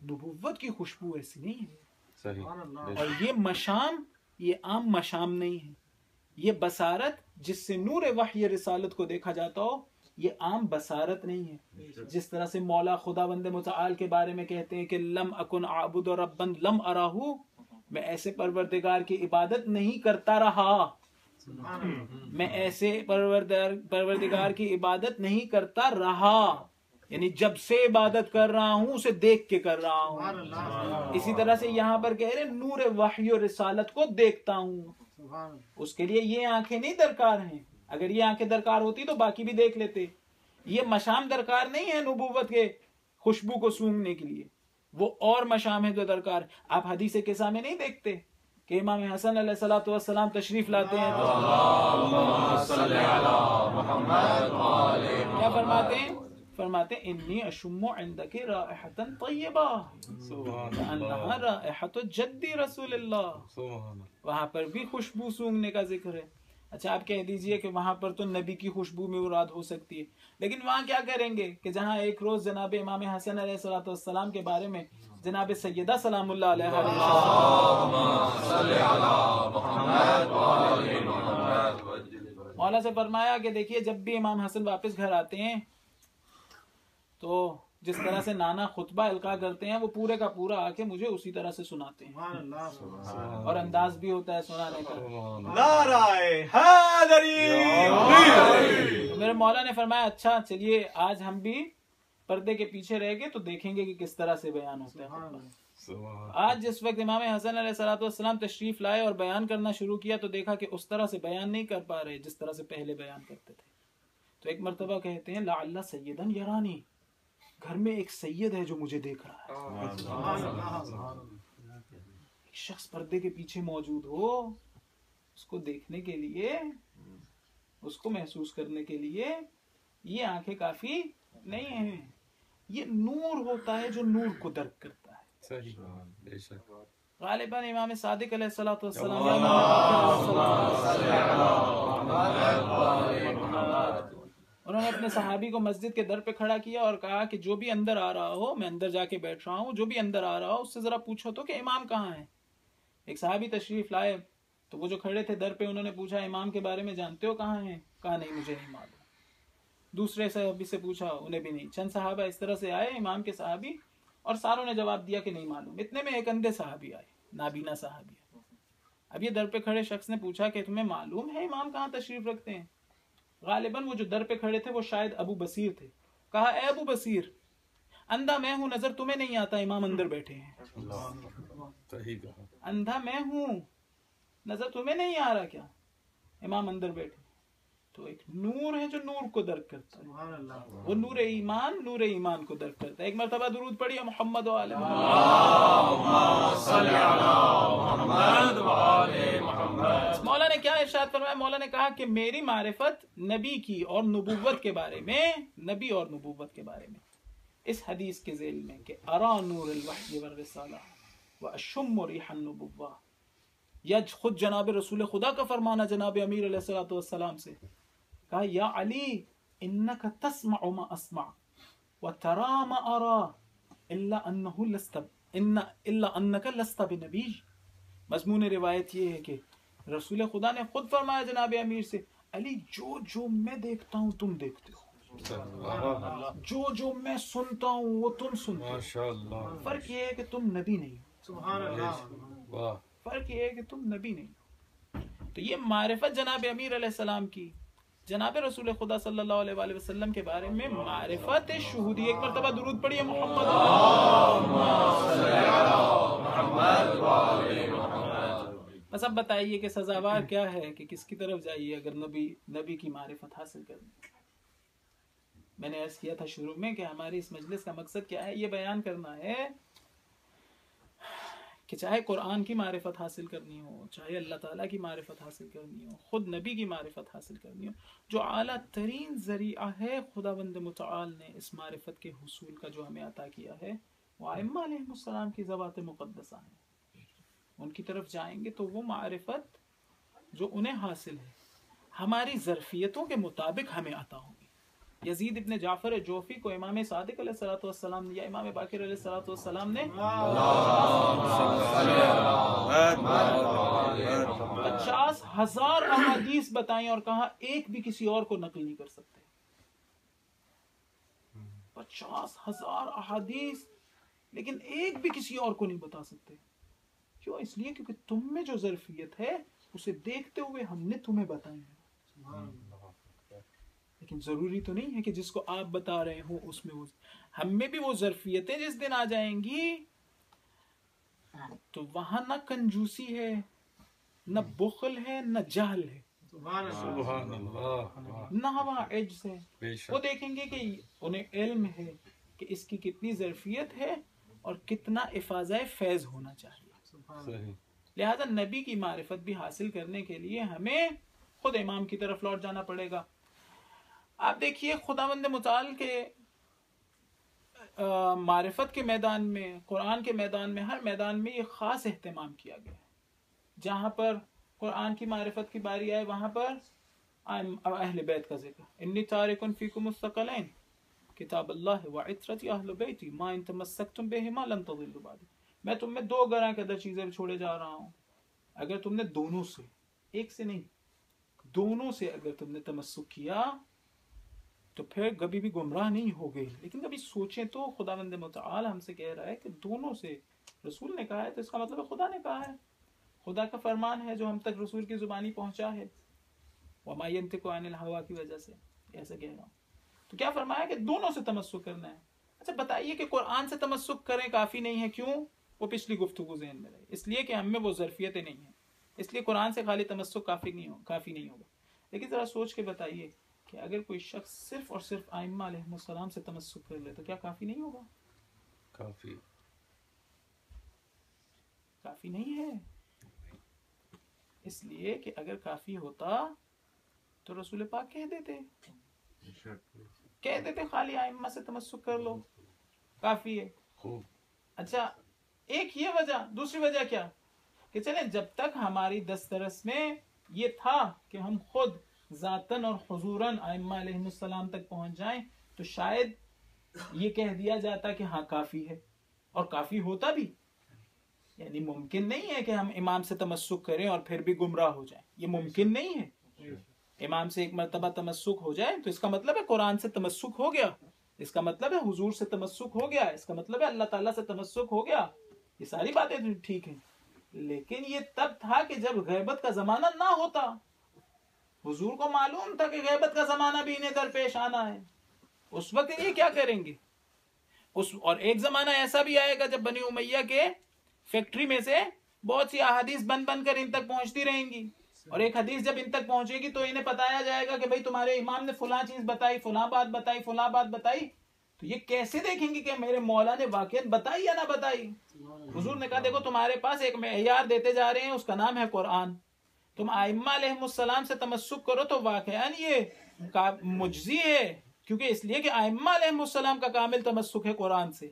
نبوت کی خوشبو ایسی نہیں ہے. اور یہ مشام، یہ عام مشام نہیں ہے، یہ بصارت جس سے نور وحی رسالت کو دیکھا جاتا ہو، یہ عام بصارت نہیں ہے. جس طرح سے مولا خداوند متعال کے بارے میں کہتے ہیں کہ لم اکن اعبد ربا لم اراہ، میں ایسے پروردگار کی عبادت نہیں کرتا رہا، میں ایسے پروردگار کی عبادت نہیں کرتا رہا، یعنی جب سے عبادت کر رہا ہوں اسے دیکھ کے کر رہا ہوں. اسی طرح سے یہاں پر کہہ رہے نور وحی و رسالت کو دیکھتا ہوں. اس کے لیے یہ آنکھیں نہیں درکار ہیں. اگر یہ آنکھیں درکار ہوتی تو باقی بھی دیکھ لیتے. یہ مشام درکار نہیں ہے نبوت کے خوشبو کو سونگھنے کے لیے، وہ اور مشام ہے جو درکار. آپ حدیث قصہ میں نہیں دیکھتے کہ امام حسن علیہ الصلوۃ والسلام تشریف لاتے ہیں تو کیا فرماتے ہیں؟ فرماتے ہیں انی اشم عندک رائحۃ طیبہ کأنہا رائحۃ جد رسول اللہ. وہاں پر بھی خوشبو سونگھنے کا ذکر ہے. اچھا آپ کہہ دیجئے کہ وہاں پر تو نبی کی خوشبو میں مراد ہو سکتی ہے، لیکن وہاں کیا کریں گے کہ جہاں ایک روز جناب امام حسن علیہ الصلوۃ والسلام کے بارے میں جناب سیدہ سلام اللہ علیہ مولا سے فرمایا کہ دیکھیے جب بھی امام حسن واپس گھر آتے ہیں تو جس طرح سے نانا خطبہ القاء کرتے ہیں وہ پورے کا پورا آ کے مجھے اسی طرح سے سناتے ہیں، اور انداز بھی ہوتا ہے سنانے کا. نعرہ حیدری. میرے مولا نے فرمایا اچھا چلیے آج ہم بھی پردے کے پیچھے رہ گئے تو دیکھیں گے کہ کس طرح سے بیان ہوتا ہے. آج جس وقت امام حسن علیہ الصلوۃ والسلام تشریف لائے اور بیان کرنا شروع کیا تو دیکھا کہ اس طرح سے بیان نہیں کر پا رہے جس طرح سے پہلے بیان کرتے تھے. تو ایک مرتبہ کہتے ہیں لعل سیدن یرانی، گھر میں ایک سید ہے جو مجھے دیکھ رہا ہے. ایک شخص پردے کے پیچھے موجود ہو، اس کو دیکھنے کے لیے، اس کو محسوس کرنے کے لیے یہ آنکھیں کافی نہیں ہیں. یہ نور ہوتا ہے جو نور کو درک کرتا ہے. صحیح بے شک. غالباً امام صادق علیہ الصلوۃ والسلام انہوں نے اپنے صحابی کو مسجد کے در پہ کھڑا کیا اور کہا کہ جو بھی اندر آ رہا ہو، میں اندر جا کے بیٹھ رہا ہوں، جو بھی اندر آ رہا ہو اس سے ذرا پوچھو تو کہ امام کہاں ہے. ایک صحابی تشریف لائے تو وہ جو کھڑے تھے در پہ انہوں نے پوچھا امام کے بارے میں جانتے ہو کہاں ہیں؟ کہا نہیں مجھے نہیں معلوم. دوسرے صحابی سے پوچھا، انہیں بھی نہیں. چند صحابہ اس طرح سے آئے امام کے صحابی اور ساروں نے جواب دیا کہ نہیں معلوم. اتنے میں ایک اندھے صحابی آئے، نابینا صحابی. اب یہ در پہ کھڑے شخص نے پوچھا کہ تمہیں معلوم ہے امام کہاں تشریف رکھتے ہیں؟ غالباً وہ جو در پہ کھڑے تھے وہ شاید ابو بصیر تھے. کہا اے ابو بصیر، اندھا میں ہوں، نظر تمہیں نہیں آتا امام اندر بیٹھے ہیں. اندھا میں ہوں، نظر تمہیں نہیں آ رہا کیا امام اندر بیٹھے؟ تو ایک نور ہے جو نور کو درک کرتا ہے، وہ نور ایمان کو درک کرتا ہے. ایک مرتبہ درود پڑھیے محمد و آل محمد. مولا نے کیا ارشاد فرمایا؟ مولا نے کہا کہ میری معرفت نبی کی اور نبوت کے بارے میں، نبی اور نبوت کے بارے میں اس حدیث کے ذیل میں کہ ارا نور الوحی والرسالہ واشم ریح النبوہ، یا خود جناب رسول خدا کا فرمانا جناب امیر علیہ الصلوۃ والسلام سے، کہا یا علی انک تسمع ما اسمع وترى ما ارى الا انک لست بنبی. مضمون روایت یہ ہے کہ رسول خدا نے خود فرمایا جناب امیر سے، علی جو میں دیکھتا ہوں تم دیکھتے ہو، جو میں سنتا ہوں وہ تم سنتے ہو. فرق یہ ہے کہ تم نبی نہیں ہو. فرق یہ ہے کہ تم نبی نہیں ہو. تو یہ معرفت جناب امیر علیہ السلام کی جناب رسول خدا صلی اللہ علیہ وآلہ وسلم کے بارے میں معرفت شہودی. ایک مرتبہ درود پڑھیے محمد. بس اب بتائیے کہ سزاوار کیا ہے کہ کس کی طرف جائیے اگر نبی کی معرفت حاصل کرنی. میں نے عرض کیا تھا شروع میں کہ ہماری اس مجلس کا مقصد کیا ہے، یہ بیان کرنا ہے کہ چاہے قرآن کی معرفت حاصل کرنی ہو، چاہے اللہ تعالیٰ کی معرفت حاصل کرنی ہو، خود نبی کی معرفت حاصل کرنی ہو، جو اعلیٰ ترین ذریعہ ہے خداوند متعال نے اس معرفت کے حصول کا جو ہمیں عطا کیا ہے وہ ائمہ علیہ السلام کی ذوات مقدسہ ہیں. ان کی طرف جائیں گے تو وہ معرفت جو انہیں حاصل ہے ہماری ظرفیتوں کے مطابق ہمیں عطا ہوگی. یزید ابن جعفر جوفی کو امام صادق علیہ الصلوۃ والسلام یا امام باقر علیہ الصلوۃ والسلام نے 50,000 احادیث بتائیں اور کہا ایک بھی کسی اور کو نقل نہیں کر سکتے. 50,000 احادیث، لیکن ایک بھی کسی اور کو نہیں بتا سکتے. کیوں؟ اس لیے کیونکہ تم میں جو ظرفیت ہے اسے دیکھتے ہوئے ہم نے تمہیں بتائی ہے. لیکن ضروری تو نہیں ہے کہ جس کو آپ بتا رہے ہوں اس میں ہم میں بھی وہ ظرفیتیں جس دن آ جائیں گی تو وہاں نہ کنجوسی ہے، نہ بخل ہے، نہ جہل ہے، سبحان اللہ، نہ وہاں عجز ہے. وہ دیکھیں گے کہ انہیں علم ہے کہ اس کی کتنی ظرفیت ہے اور کتنا افاضہ فیض ہونا چاہیے. صحیح. لہذا نبی کی معرفت بھی حاصل کرنے کے لیے ہمیں خود امام کی طرف لوٹ جانا پڑے گا. آپ دیکھیے خداوند متعال کے معرفت کے میدان میں، قرآن کے میدان میں، ہر میدان میں یہ خاص اہتمام کیا گیا ہے. جہاں پر قرآن کی معرفت کی باری آئے وہاں پر اہل بیت کا ذکر. انی تارک فیکم الثقلین کتاب اللہ وعترتی اہل بیتی ما ان تمسکتم بہما لن تضلوا بعدی. میں تم میں دو گراں قدر چیزیں چھوڑے جا رہا ہوں، اگر تم نے دونوں سے، ایک سے نہیں، دونوں سے اگر تم نے تمسک کیا تو پھر کبھی بھی گمراہ نہیں ہوگے. لیکن کبھی سوچیں تو خداوند متعال ہم سے کہہ رہا ہے کہ دونوں سے. رسول نے کہا ہے تو اس کا مطلب ہے خدا نے کہا ہے، خدا کا فرمان ہے جو ہم تک رسول کی زبانی پہنچا ہے. وما ينطق عن الهوى کی وجہ سے ایسا کہہ رہا ہوں. تو کیا فرمایا کہ دونوں سے تمسک کرنا ہے. اچھا بتائیے کہ قرآن سے تمسک کریں کافی نہیں ہے. کیوں؟ وہ پچھلی گفتگو ذہن میں رہے. اس لیے کہ ہم میں وہ ظرفیتیں نہیں ہیں، اس لیے قرآن سے خالی تمسک کافی نہیں ہوگا. لیکن ذرا سوچ کے بتائیے کہ اگر کوئی شخص صرف اور صرف ائمہ علیہ السلام سے تمسک کر لے تو کیا کافی نہیں ہوگا؟ کافی نہیں ہے. اس لیے کہ اگر کافی ہوتا تو رسول پاک کہہ دیتے خالی ائمہ سے تمسک کر لو کافی ہے. اچھا ایک یہ وجہ. دوسری وجہ کیا کہ چلیں جب تک ہماری دسترس میں یہ تھا کہ ہم خود ذاتاً اور حضوراً ائمہ علیہ السلام تک پہنچ جائیں تو شاید یہ کہہ دیا جاتا کہ ہاں کافی ہے، اور کافی ہوتا بھی. یعنی ممکن نہیں ہے کہ ہم امام سے تمسک کریں اور پھر بھی گمراہ ہو جائیں. یہ ممکن نہیں ہے. امام سے ایک مرتبہ تمسک ہو جائے تو اس کا مطلب ہے قرآن سے تمسک ہو گیا، اس کا مطلب ہے حضور سے تمسک ہو گیا، اس کا مطلب ہے اللہ تعالیٰ سے تمسک ہو گیا. یہ ساری باتیں ٹھیک ہیں، لیکن یہ تب تھا کہ جب غیبت کا زمانہ نہ ہوتا. حضور کو معلوم تھا کہ غیبت کا زمانہ بھی انہیں درپیش آنا ہے. اس وقت یہ کیا کریں گے؟ اور ایک زمانہ ایسا بھی آئے گا جب بنی امیہ کے فیکٹری میں سے بہت سی احادیث بن کر ان تک پہنچتی رہیں گی، اور ایک حدیث جب ان تک پہنچے گی تو انہیں بتایا جائے گا کہ بھئی تمہارے امام نے فلاں چیز بتائی، فلاں بات بتائی، فلاں بات بتائی. تو یہ کیسے دیکھیں گے کہ میرے مولا نے واقعات بتائی یا نہ بتائی؟ حضور نے کہا دیکھو تمہارے پاس ایک معیار دیتے جا رہے ہیں، اس کا نام ہے قرآن. تم ائمہ علیہ السلام سے تمسک کرو تو واقعاً یہ مجزی ہے، کیونکہ اس لیے کہ ائمہ علیہ السلام کا کامل تمسک ہے قرآن سے.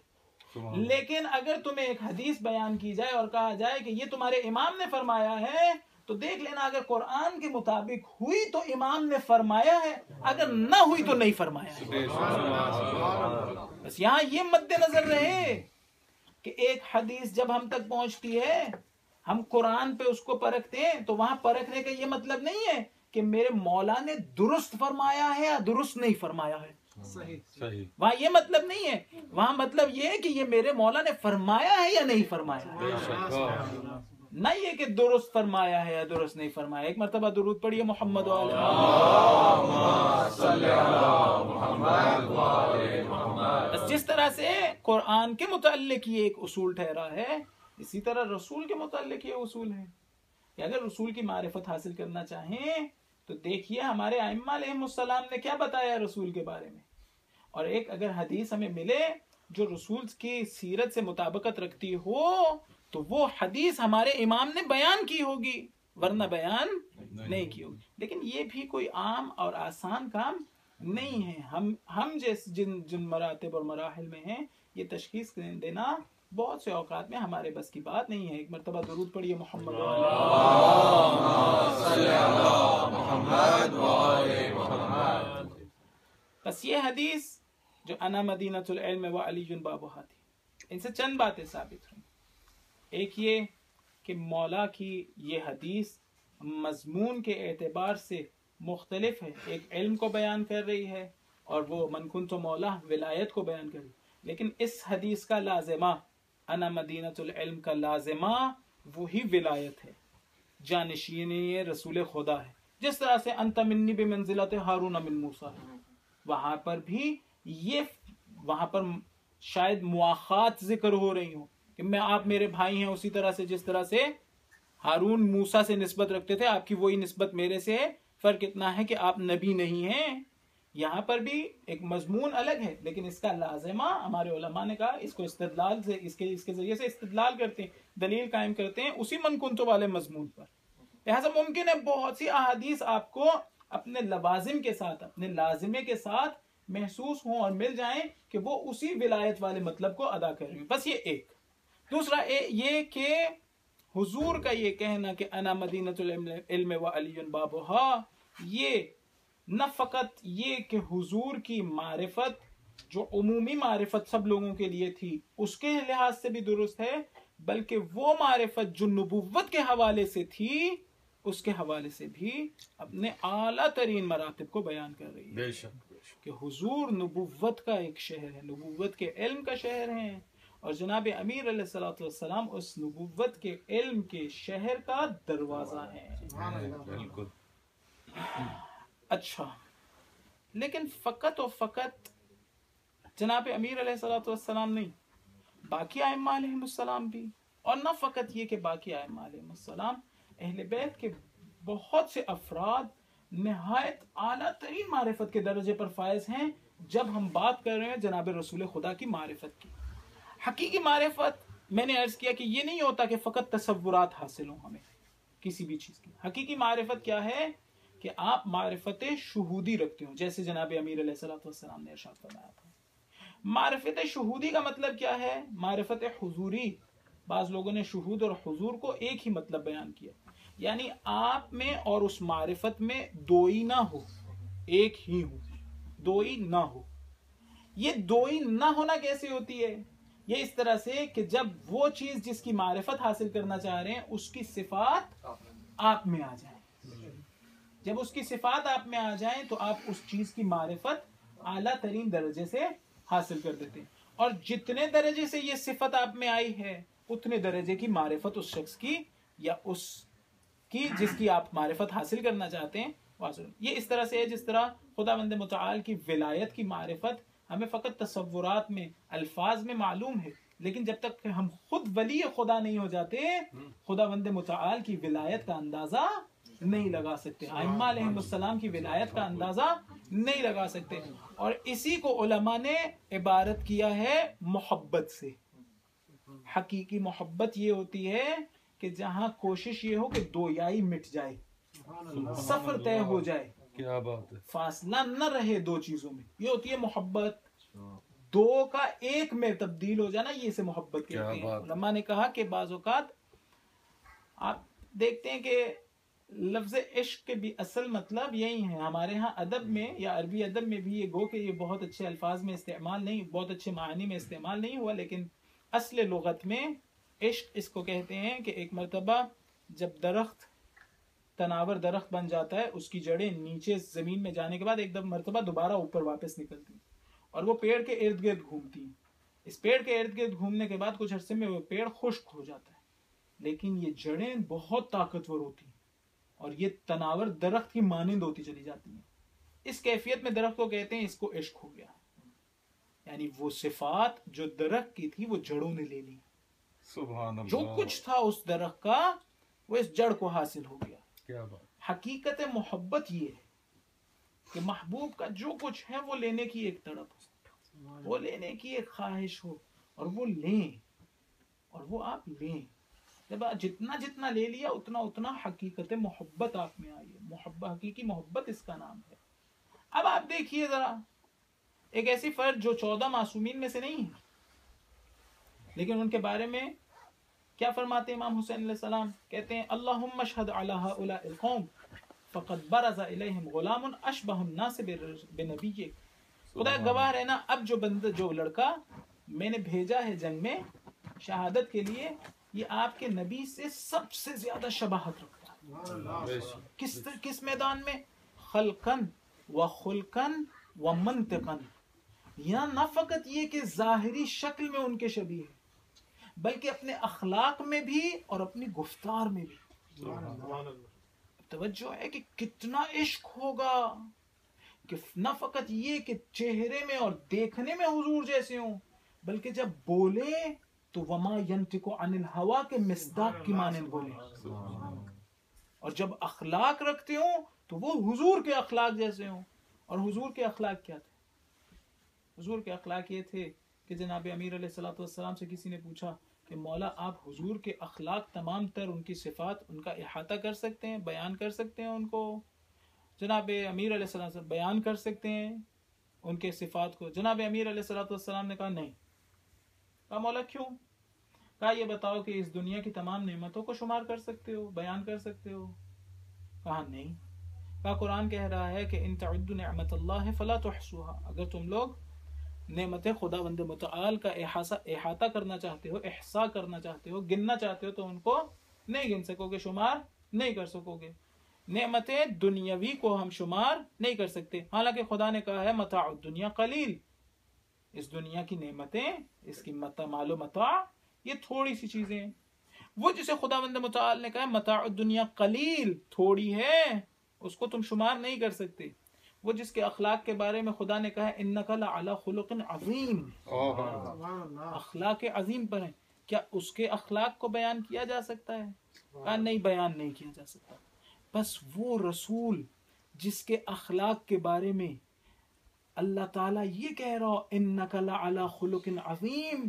لیکن اگر تمہیں ایک حدیث بیان کی جائے اور کہا جائے کہ یہ تمہارے امام نے فرمایا ہے تو دیکھ لینا اگر قرآن کے مطابق ہوئی تو امام نے فرمایا ہے، اگر نہ ہوئی تو نہیں فرمایا ہے. بس یہاں یہ مد نظر رہے کہ ایک حدیث جب ہم تک پہنچتی ہے ہم قرآن پہ اس کو پرکھتے ہیں تو وہاں پرکھنے کا یہ مطلب نہیں ہے کہ میرے مولا نے درست فرمایا ہے یا درست نہیں فرمایا ہے. صحیح. وہاں یہ مطلب نہیں ہے، وہاں مطلب یہ ہے کہ یہ میرے مولا نے فرمایا ہے یا نہیں فرمایا ہے. نہ یہ کہ درست فرمایا ہے یا درست نہیں فرمایا. ایک مرتبہ درود پڑھیے محمد بس جس طرح سے قرآن کے متعلق یہ ایک اصول ٹھہرا ہے، اسی طرح رسول کے متعلق یہ اصول ہے کہ اگر رسول کی معرفت حاصل کرنا چاہیں تو دیکھیے ہمارے ائمہ علیہ السلام نے کیا بتایا رسول کے بارے میں. اور ایک اگر حدیث ہمیں ملے جو رسول کی سیرت سے مطابقت رکھتی ہو تو وہ حدیث ہمارے امام نے بیان کی ہوگی، ورنہ بیان نہیں کی ہوگی. لیکن یہ بھی کوئی عام اور آسان کام نہیں ہے. ہم جن مراتب اور مراحل میں ہیں یہ تشخیص دینا بہت سے اوقات میں ہمارے بس کی بات نہیں ہے. ایک مرتبہ درود پڑھیے محمد بس یہ حدیث جو انا مدینۃ العلم وعلی بابھا تھی، ان سے چند باتیں ثابت ہوئی. ایک یہ کہ مولا کی یہ حدیث مضمون کے اعتبار سے مختلف ہے. ایک علم کو بیان کر رہی ہے اور وہ من کنت مولا ولایت کو بیان کری. لیکن اس حدیث کا لازمہ انا مدینۃ العلم کا لازمہ وہی ولایت ہے، جانشینی رسول خدا ہے. جس طرح سے انت منی بمنزلۃ ہارون من موسیٰ ہے، وہاں پر بھی یہ وہاں پر شاید مواخات ذکر ہو رہی ہوں کہ میں آپ میرے بھائی ہیں، اسی طرح سے جس طرح سے ہارون موسیٰ سے نسبت رکھتے تھے آپ کی وہی نسبت میرے سے ہے. فرق اتنا ہے کہ آپ نبی نہیں ہیں. یہاں پر بھی ایک مضمون الگ ہے، لیکن اس کا لازمہ ہمارے علماء نے کہا اس کو استدلال سے اس کے ذریعے سے استدلال کرتے ہیں، دلیل قائم کرتے ہیں اسی من کنتو والے مضمون پر. لہٰذا ممکن ہے بہت سی احادیث آپ کو اپنے لوازم کے ساتھ اپنے لازمے کے ساتھ محسوس ہوں اور مل جائیں کہ وہ اسی ولایت والے مطلب کو ادا کر رہے ہیں. بس یہ ایک. دوسرا یہ کہ حضور کا یہ کہنا کہ انا مدینۃ العلم و علی بابھا، یہ نہ فقط یہ کہ حضور کی معرفت جو عمومی معرفت سب لوگوں کے لیے تھی اس کے لحاظ سے بھی درست ہے، بلکہ وہ معرفت جو نبوت کے حوالے سے تھی اس کے حوالے سے بھی اپنے اعلیٰ ترین مراتب کو بیان کر رہی ہے. بے شک کہ حضور نبوت کا ایک شہر ہے، نبوت کے علم کا شہر ہے، اور جناب امیر علیہ الصلوۃ والسلام اس نبوت کے علم کے شہر کا دروازہ ہے. بالکل. اچھا، لیکن فقط و فقط جناب امیر علیہ الصلوۃ والسلام نہیں، باقی ائمہ علیہم السلام بھی، اور نہ فقط یہ کہ باقی ائمہ علیہم السلام، اہل بیت کے بہت سے افراد نہایت اعلیٰ ترین معرفت کے درجے پر فائز ہیں. جب ہم بات کر رہے ہیں جناب رسول خدا کی معرفت کی، حقیقی معرفت میں نے عرض کیا کہ یہ نہیں ہوتا کہ فقط تصورات حاصل ہوں ہمیں کسی بھی چیز کی. حقیقی معرفت کیا ہے کہ آپ معرفت شہودی رکھتے ہوں، جیسے جناب امیر علیہ الصلوۃ والسلام نے ارشاد فرمایا تھا. معرفت شہودی کا مطلب کیا ہے؟ معرفت حضوری. بعض لوگوں نے شہود اور حضور کو ایک ہی مطلب بیان کیا، یعنی آپ میں اور اس معرفت میں دوئی نہ ہو، ایک ہی ہو، دوئی نہ ہو. یہ دوئی نہ ہونا کیسے ہوتی ہے؟ یہ اس طرح سے کہ جب وہ چیز جس کی معرفت حاصل کرنا چاہ رہے ہیں اس کی صفات آپ میں آ جائیں. جب اس کی صفات آپ میں آ جائیں تو آپ اس چیز کی معرفت اعلیٰ ترین درجے سے حاصل کر دیتے ہیں، اور جتنے درجے سے یہ صفت آپ میں آئی ہے اتنے درجے کی معرفت اس شخص کی یا اس کی جس کی آپ معرفت حاصل کرنا چاہتے ہیں. یہ اس طرح سے ہے جس طرح خداوند متعال کی ولایت کی معرفت ہمیں فقط تصورات میں الفاظ میں معلوم ہے، لیکن جب تک کہ ہم خود ولی خدا نہیں ہو جاتے خداوند متعال کی ولایت کا اندازہ نہیں لگا سکتے، ائمہ علیہم السلام کی ولایت کا اندازہ نہیں لگا سکتے. اور اسی کو علماء نے عبارت کیا ہے محبت سے. حقیقی محبت یہ ہوتی ہے کہ جہاں کوشش یہ ہو کہ دویائی مٹ جائے، سفر طے ہو جائے، کیا بات ہے، فاصلہ نہ رہے دو چیزوں میں، یہ ہوتی ہے محبت. دو کا ایک میں تبدیل ہو جانا، یہ سے محبت کہتے ہیں. علماء نے کہا کہ بعض اوقات آپ دیکھتے ہیں کہ لفظ عشق کے بھی اصل مطلب یہی ہے. ہمارے ہاں ادب میں یا عربی ادب میں بھی یہ گو کہ یہ بہت اچھے الفاظ میں استعمال نہیں، بہت اچھے معنی میں استعمال نہیں ہوا، لیکن اصل لغت میں عشق اس کو کہتے ہیں کہ ایک مرتبہ جب درخت تناور درخت بن جاتا ہے، اس کی جڑیں نیچے زمین میں جانے کے بعد ایک مرتبہ دوبارہ اوپر واپس نکلتی ہیں اور وہ پیڑ کے ارد گرد گھومتی ہیں. اس پیڑ کے ارد گرد گھومنے کے بعد کچھ عرصے میں وہ پیڑ خشک ہو جاتا ہے، لیکن یہ جڑیں بہت طاقتور ہوتی ہیں اور یہ تناور درخت کی مانند ہوتی چلی جاتی ہیں. اس کیفیت میں درخت کو کہتے ہیں اس کو عشق ہو گیا، یعنی وہ صفات جو درخت کی تھی وہ جڑوں نے لے لی. سبحان اللہ. جو کچھ تھا اس درخت کا وہ اس جڑ کو حاصل ہو گیا. کیا بات. حقیقت محبت یہ ہے کہ محبوب کا جو کچھ ہے وہ لینے کی ایک تڑپ ہو، وہ لینے کی ایک خواہش ہو، اور وہ لیں اور وہ آپ لیں. جب جتنا جتنا لے لیا اتنا اتنا حقیقت محبت آپ میں آئی ہے. محبت، حقیقی محبت اس کا نام ہے. اب آپ دیکھیے ذرا ایک ایسی فرد جو 14 معصومین میں سے نہیں ہے، لیکن ان کے بارے میں کیا فرماتے امام حسین علیہ السلام؟ کہتے ہیں اللہم اشہد علی ہؤلاء القوم فقد برز الیہم غلام اشبہ الناس بنبیک. خدا گواہ رہنا اب جو لڑکا میں نے بھیجا ہے جنگ میں شہادت کے لیے، یہ آپ کے نبی سے سب سے زیادہ شباہت رکھتا ہے. کس میدان میں؟ خلقن و خلقن ومنطقاً، یا نہ فقط یہ کہ ظاہری شکل میں ان کے شبیہ ہے، بلکہ اپنے اخلاق میں بھی اور اپنی گفتار میں بھی۔ توجہ ہے کہ کتنا عشق ہوگا کہ نہ فقط یہ کہ چہرے میں اور دیکھنے میں حضور جیسے ہوں، بلکہ جب بولے تو وما ینطق عن الہوا کے مصداق کی مانند بولے، اور جب اخلاق رکھتے ہوں تو وہ حضور کے اخلاق جیسے ہوں۔ اور حضور کے اخلاق کیا تھے؟ حضور کے اخلاق یہ تھے کہ جناب امیر علیہ الصلوۃ والسلام سے کسی نے پوچھا کہ مولا آپ حضور کے اخلاق تمام تر، ان کی صفات، ان کا احاطہ کر سکتے ہیں، بیان کر سکتے ہیں ان کو؟ جناب امیر علیہ السلام سے بیان کر سکتے ہیں ان کے صفات کو؟ جناب امیر علیہ الصلوۃ والسلام نے کہا نہیں۔ کہا مولا کیوں؟ کہا یہ بتاؤ کہ اس دنیا کی تمام نعمتوں کو شمار کر سکتے ہو، بیان کر سکتے ہو؟ کہا نہیں۔ کہا قرآن کہہ رہا ہے کہ ان تعدوا نعمت اللہ فلا تحصوها، اگر تم لوگ نعمت خداوند متعال کا احاطہ کرنا چاہتے ہو، احصاء کرنا چاہتے ہو، گننا چاہتے ہو، تو ان کو نہیں گن سکو گے، شمار نہیں کر سکو گے۔ نعمتیں دنیاوی کو ہم شمار نہیں کر سکتے، حالانکہ خدا نے کہا ہے متاع الدنیا قلیل، اس دنیا کی نعمتیں، اس کی مال و متاع، یہ تھوڑی سی چیزیں ہیں۔ وہ جسے خداوند متعال نے کہا ہے متاع الدنیا قلیل، تھوڑی ہے، اس کو تم شمار نہیں کر سکتے۔ وہ جس کے اخلاق کے بارے میں خدا نے کہا ہے انک لعلی خلق عظیم، اخلاق عظیم پر ہیں، کیا اس کے اخلاق کو بیان کیا جا سکتا ہے؟ کہا نہیں، بیان نہیں کیا جا سکتا۔ بس وہ رسول جس کے اخلاق کے بارے میں اللہ تعالیٰ یہ کہہ رہا انک لعلی خلق عظیم،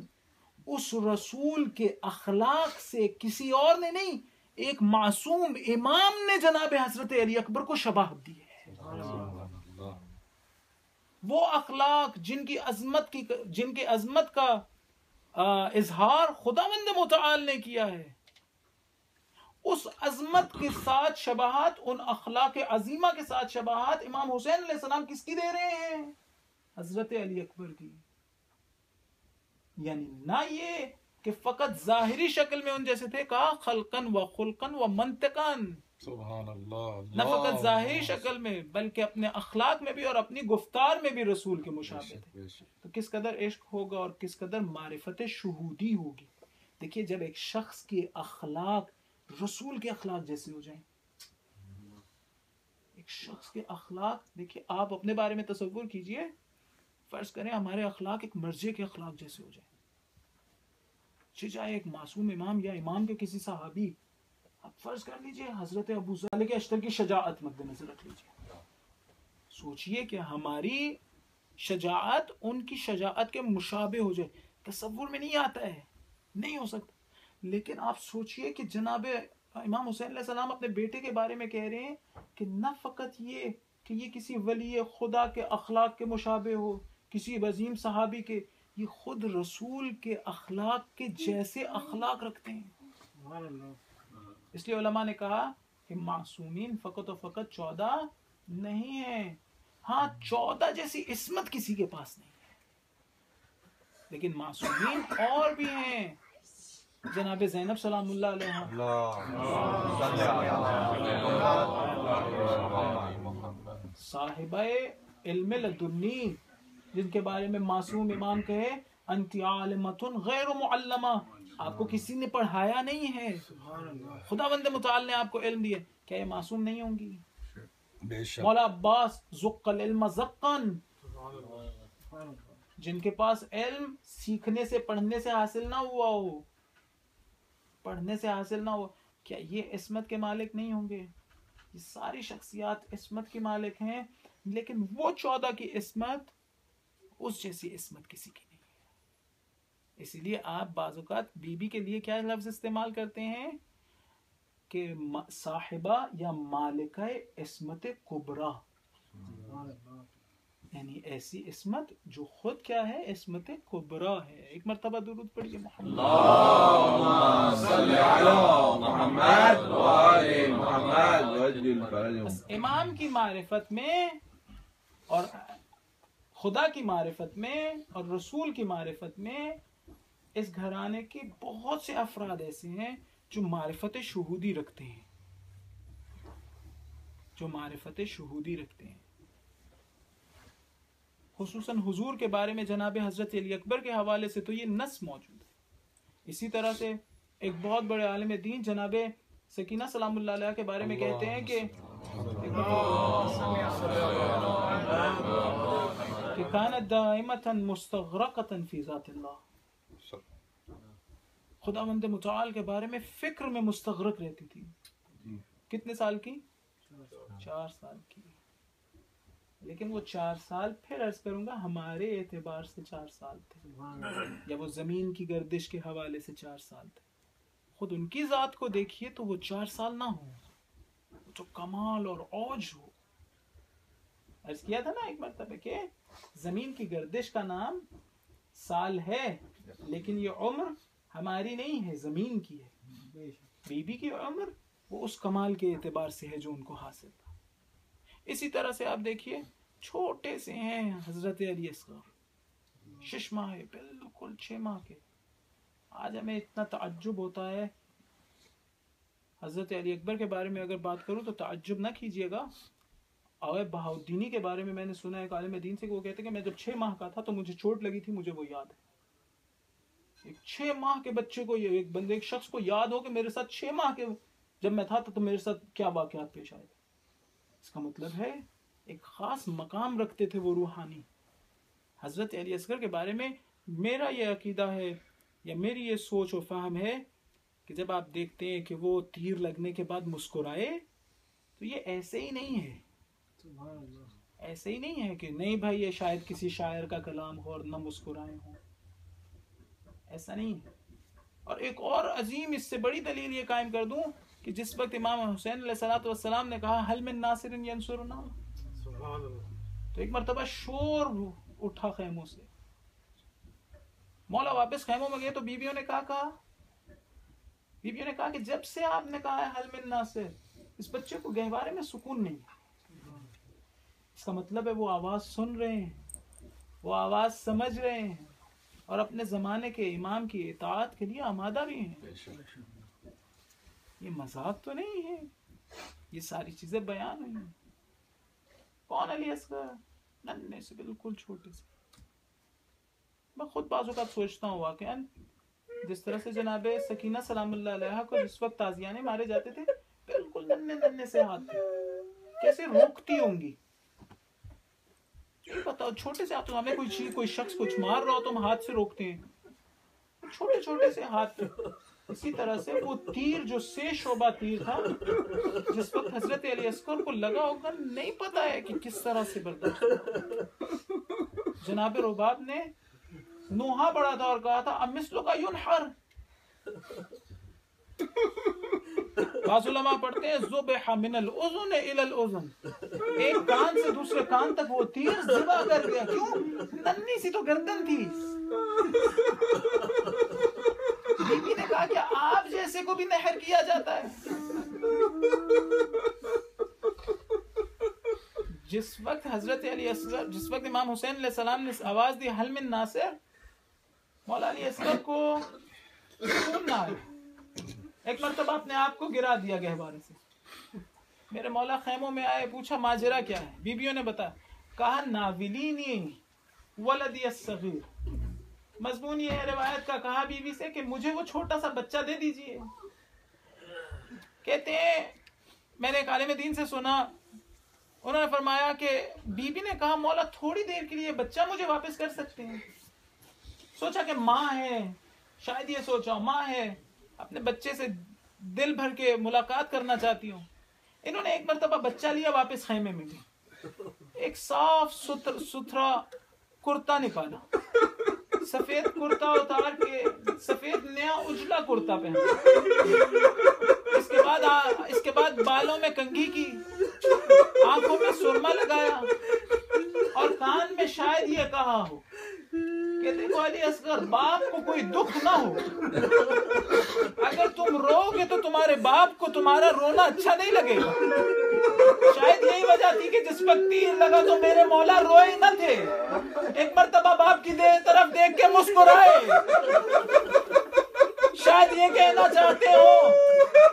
اس رسول کے اخلاق سے کسی اور نے نہیں، ایک معصوم امام نے جناب حضرت علی اکبر کو شباہت دی ہے۔ وہ اخلاق جن کی عظمت کا اظہار خداوند متعال نے کیا ہے، اس عظمت کے ساتھ شباہت، ان اخلاق عظیمہ کے ساتھ شباہت امام حسین علیہ السلام کس کی دے رہے ہیں؟ حضرت علی اکبر کی۔ یعنی نہ یہ کہ فقط ظاہری شکل میں ان جیسے تھے، کہا خلقن و خلقن و منطقن، سبحان اللہ، نہ فقط ظاہری شکل میں بلکہ اپنے اخلاق میں بھی اور اپنی گفتار میں بھی رسول کے مشابہ تھے۔ تو کس قدر عشق ہوگا اور کس قدر معرفت شہودی ہوگی۔ دیکھیے جب ایک شخص کے اخلاق رسول کے اخلاق جیسے ہو جائیں، ایک شخص کے اخلاق، دیکھیے آپ اپنے بارے میں تصور کیجئے، فرض کریں ہمارے اخلاق ایک مرجع کے اخلاق جیسے ہو جائیں، چاہے ایک معصوم امام یا امام کے کسی صحابی، آپ فرض کر لیجئے حضرت ابو ذر کے اشتر کی شجاعت مد نظر رکھ لیجئے، سوچئے کہ ہماری شجاعت ان کی شجاعت کے مشابہ ہو جائے، تصور میں نہیں آتا ہے، نہیں ہو سکتا۔ لیکن آپ سوچئے کہ جناب امام حسین علیہ السلام اپنے بیٹے کے بارے میں کہہ رہے ہیں کہ نہ فقط یہ کہ یہ کسی ولی خدا کے اخلاق کے مشابہ ہو، کسی عظیم صحابی کے، یہ خود رسول کے اخلاق کے جیسے اخلاق رکھتے ہیں۔ اس لیے علماء نے کہا کہ معصومین فقط و فقط 14 نہیں ہیں، ہاں 14 جیسی عصمت کسی کے پاس نہیں ہے، لیکن معصومین اور بھی ہیں۔ جناب زینب سلام اللہ علیہ، صاحبہ علم لدنی، جن کے بارے میں معصوم امام کہے انت عالمۃ غیر معلمہ، آپ کو کسی نے پڑھایا نہیں ہے، خداوند متعال نے آپ کو علم دیا، کیا یہ معصوم نہیں ہوں گی؟ بے شک۔ مولا عباس زق العلم زقن، جن کے پاس علم سیکھنے سے، پڑھنے سے حاصل نہ ہوا ہو، پڑھنے سے حاصل نہ ہو، کیا یہ عصمت کے مالک نہیں ہوں گے؟ یہ ساری شخصیات عصمت کی مالک ہیں، لیکن وہ 14 کی عصمت اس جیسی عصمت کسی کی نہیں ہے۔ اسی لیے آپ بعض اوقات بی بی کے لیے کیا لفظ استعمال کرتے ہیں کہ صاحبہ یا مالکہ عصمت کبریٰ، یعنی ایسی عصمت جو خود کیا ہے، عصمت کبریٰ ہے۔ ایک مرتبہ درود پڑھیے محمد اللهم صل على محمد وآل محمد وعجل فرجهم۔ بس امام کی معرفت میں اور خدا کی معرفت میں اور رسول کی معرفت میں اس گھرانے کے بہت سے افراد ایسے ہیں جو معرفت شہودی رکھتے ہیں، جو معرفت شہودی رکھتے ہیں۔ خصوصاً حضور کے بارے میں جناب حضرت علی اکبر کے حوالے سے تو یہ نص موجود ہے۔ اسی طرح سے ایک بہت بڑے عالم دین جناب سکینہ سلام اللہ علیہ کے بارے میں کہتے ہیں کہ كانت دائمة مستغرقة في ذات اللہ، خداوند متعال کے بارے میں فکر میں مستغرق رہتی تھی۔ کتنے سال کی؟ 4 سال کی۔ لیکن وہ 4 سال پھر عرض کروں گا ہمارے اعتبار سے 4 سال تھے، یا وہ زمین کی گردش کے حوالے سے 4 سال تھے۔ خود ان کی ذات کو دیکھیے تو وہ 4 سال نہ ہو، تو کمال اور اوج ہو۔ عرض کیا تھا نا ایک مرتبہ کہ زمین کی گردش کا نام سال ہے، لیکن یہ عمر ہماری نہیں ہے، زمین کی ہے۔ بی بی کی عمر وہ اس کمال کے اعتبار سے ہے جو ان کو حاصل تھا۔ اسی طرح سے آپ دیکھیے چھوٹے سے ہیں حضرت علی اصغر، 6 ماہ، بالکل 6 ماہ کے۔ آج ہمیں اتنا تعجب ہوتا ہے حضرت علی اکبر کے بارے میں اگر بات کروں تو تعجب نہ کیجیے گا۔ اور بہاؤالدینی کے بارے میں نے سنا ہے ایک عالم دین سے کہ وہ کہتے ہیں کہ میں جب 6 ماہ کا تھا تو مجھے چوٹ لگی تھی، مجھے وہ یاد ہے۔ ایک 6 ماہ کے بچے کو، ایک شخص کو یاد ہو کہ میرے ساتھ 6 ماہ کے جب میں تھا تو میرے ساتھ کیا واقعات پیش آئے تھے۔ اس کا مطلب ہے ایک خاص مقام رکھتے تھے وہ روحانی۔ حضرت علی اصغر کے بارے میں میرا یہ عقیدہ ہے یا میری یہ سوچ و فہم ہے کہ جب آپ دیکھتے ہیں کہ وہ تیر لگنے کے بعد مسکرائے تو یہ ایسے ہی نہیں ہے، ایسے ہی نہیں ہے کہ نہیں بھائی یہ شاید کسی شاعر کا کلام ہو اور نہ مسکرائے ہوں، ایسا نہیں ہے۔ اور ایک اور عظیم اس سے بڑی دلیل یہ قائم کر دوں کہ جس وقت امام حسین علیہ السلام نے کہا حل من ناصر ینصرنا، تو ایک مرتبہ شور اٹھا خیموں سے، مولا واپس خیموں میں گئے تو بیویوں نے کہا کہ جب سے آپ نے کہا ہے حل من ناصر، اس بچے کو گہوارے میں سکون نہیں۔ اس کا مطلب ہے وہ آواز سن رہے ہیں، وہ آواز سمجھ رہے ہیں، اور اپنے زمانے کے امام کی اطاعت کے لیے آمادہ بھی ہیں۔ یہ مذاق تو نہیں ہے، یہ ساری چیزیں بیان ہوئی ہیں۔ کون علی اصغر؟ ننھے سے، بالکل چھوٹے سے۔ میں خود بعض اوقات سوچتا ہوں واقعا جس طرح سے جناب سکینہ سلام اللہ علیہ کو جس وقت تازیانے مارے جاتے تھے بالکل ننھے سے ہاتھ تھے، کیسے روکتی ہوں گی؟ بتاؤ، چھوٹے سے ہاتھ، ہمیں کوئی شخص کچھ مار رہا ہو تو ہم ہاتھ سے روکتے ہیں، چھوٹے سے ہاتھ تھے۔ اسی طرح سے وہ تیر جو 6 شعبہ تیر تھا جس وقت حضرت علی اصغر کو لگا ہوگا نہیں پتا ہے کہ کس طرح سے برداشت۔ جناب رباب نے نوحہ پڑھا تھا اور کہا تھا امثلک ینحر۔ بعض علماء پڑھتے ہیں ذبح من الاذن الى الاذن، ایک کان سے دوسرے کان تک وہ تیر ذبح کر گیا۔ کیوں؟ ننھی سی تو گردن تھی۔ بی بی نے کہا کہ آپ جیسے کو بھی نہر کیا جاتا ہے۔ جس وقت حضرت علی اصغر، جس وقت امام حسین علیہ السلام نے آواز دی حل من ناصر، مولا علی اصغر کو سکون نہ آیا۔ ایک مرتبہ اپنے آپ کو گرا دیا گہوارے سے۔ میرے مولا خیموں میں آئے، پوچھا ماجرا کیا ہے؟ بیویوں نے بتایا، کہا ناولینی ولدی الصغیر، مضمون یہ ہے روایت کا، کہا بیوی سے کہ مجھے وہ چھوٹا سا بچہ دے دیجئے۔ کہتے ہیں میں نے ایک عالم دین سے سنا، انہوں نے فرمایا کہ بی بی نے کہا مولا تھوڑی دیر کے لیے بچہ مجھے واپس کر سکتے ہیں؟ سوچا کہ ماں ہے، شاید یہ سوچا ماں ہے، اپنے بچے سے دل بھر کے ملاقات کرنا چاہتی ہوں۔ انہوں نے ایک مرتبہ بچہ لیا، واپس خیمے میں گئے، ایک صاف ستھرا کرتا نکالا، سفید کرتا اتار کے سفید نیا اجلا کرتا پہنا، اس کے بعد بالوں میں کنگھی کی، آنکھوں میں سرما لگایا، اور کان میں شاید یہ کہا ہو کہ دیکھو علی اصغر، باپ کو کوئی دکھ نہ ہو، اگر تم رو گے تو تمہارے باپ کو تمہارا رونا اچھا نہیں لگے گا۔ شاید یہی وجہ تھی کہ جس وقت تیر لگا تو میرے مولا روئے نہ تھے، ایک مرتبہ باپ کی طرف دیکھ کے مسکرائے۔ شاید یہ کہنا چاہتے ہو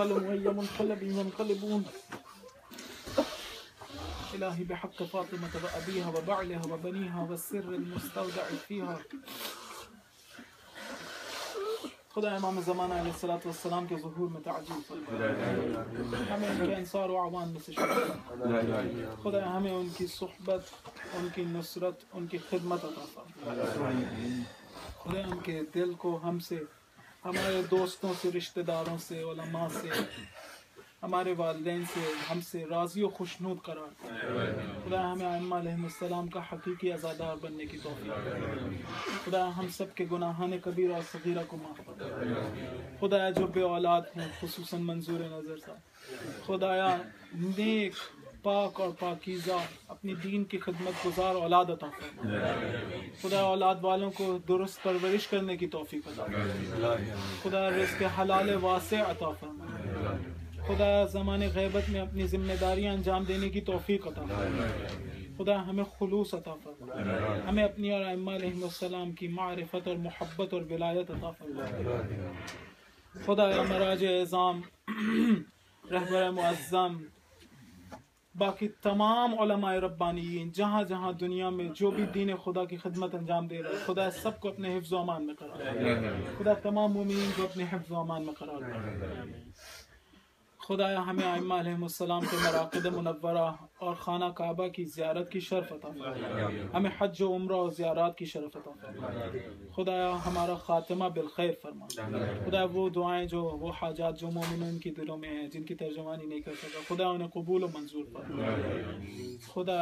يغلغل وهي منقلب ينقلبون إلهي بحق فاطمة وأبيها وبعلها وبنيها والسر المستودع فيها. خدا امام زمانہ علیہ الصلوۃ والسلام کے ظہور میں تعجیل فرما، ہمیں ان کے انصار و اعوان میں سے شامل فرما، خدا ہمیں ان کی صحبت، ان کی نصرت، ان کی خدمت عطا فرما، خدا ان کے دل کو ہم سے، ہمارے دوستوں سے، رشتہ داروں سے، علماء سے، ہمارے والدین سے، ہم سے راضی و خوشنود قرار دے. خدا ہمیں ائمہ علیہم السلام کا حقیقی عزادار بننے کی توفیق دے. خدا ہم سب کے گناہان کبیرہ اور صغیرہ کو معاف کر. خدایا جو بے اولاد ہیں خصوصاً منظور نظر صاحب، خدایا نیک پاک اور پاکیزہ اپنی دین کی خدمت گزار اولاد عطا فرما. خدا اولاد والوں کو درست پرورش کرنے کی توفیق عطا فرما. خدا رزق حلال واسع عطا فرما. خدا زمان غیبت میں اپنی ذمہ داریاں انجام دینے کی توفیق عطا فرما. خدا ہمیں خلوص عطا فرما، ہمیں اپنی اور ائمہ علیہم السلام کی معرفت اور محبت اور ولایت عطا فرما. خدا مراج اعظام، رہبر معظم، باقی تمام علماء ربانیین جہاں جہاں دنیا میں جو بھی دین خدا کی خدمت انجام دے رہے، خدا سب کو اپنے حفظ و امان میں قرار دے. خدا تمام مومنین کو اپنے حفظ و امان میں قرار دے. خدایا ہمیں ائمہ علیہم السلام کے مراقد منورہ اور خانہ کعبہ کی زیارت کی شرف عطا فرما. ہمیں حج و عمرہ اور زیارات کی شرف عطا فرما. خدایا ہمارا خاتمہ بالخیر فرما. خدا وہ دعائیں جو، وہ حاجات جو مومنین کی دلوں میں ہیں، جن کی ترجمانی نہیں کر سکا، خدا انہیں قبول و منظور فرما. خدا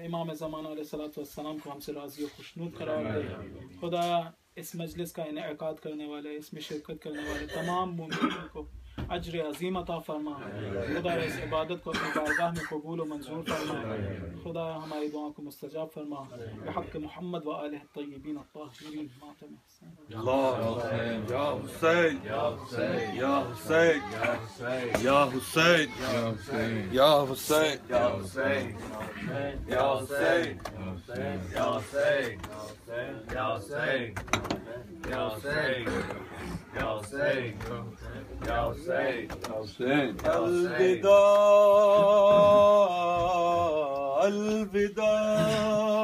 امام زمانہ علیہ الصلوۃ والسلام کو ہم سے راضی و خوشنود قرار دے. خدایا اس مجلس کا انعقاد کرنے والے، اس میں شرکت کرنے والے تمام مومنین کو اجر عظیم عطا فرما. خدا اس عبادت کو اپنی بارگاہ میں قبول و منظور فرما. خدا ہماری دعاؤں کو مستجاب فرما. بحق محمد و آلہ الطیبین الطاہرین. ماتم حسین اللہ یا حسین یا حسین یا حسین یا حسین یا حسین یا حسین یا حسین یا حسین یا حسین یا حسین یا حسین یا حسین الوداع الوداع.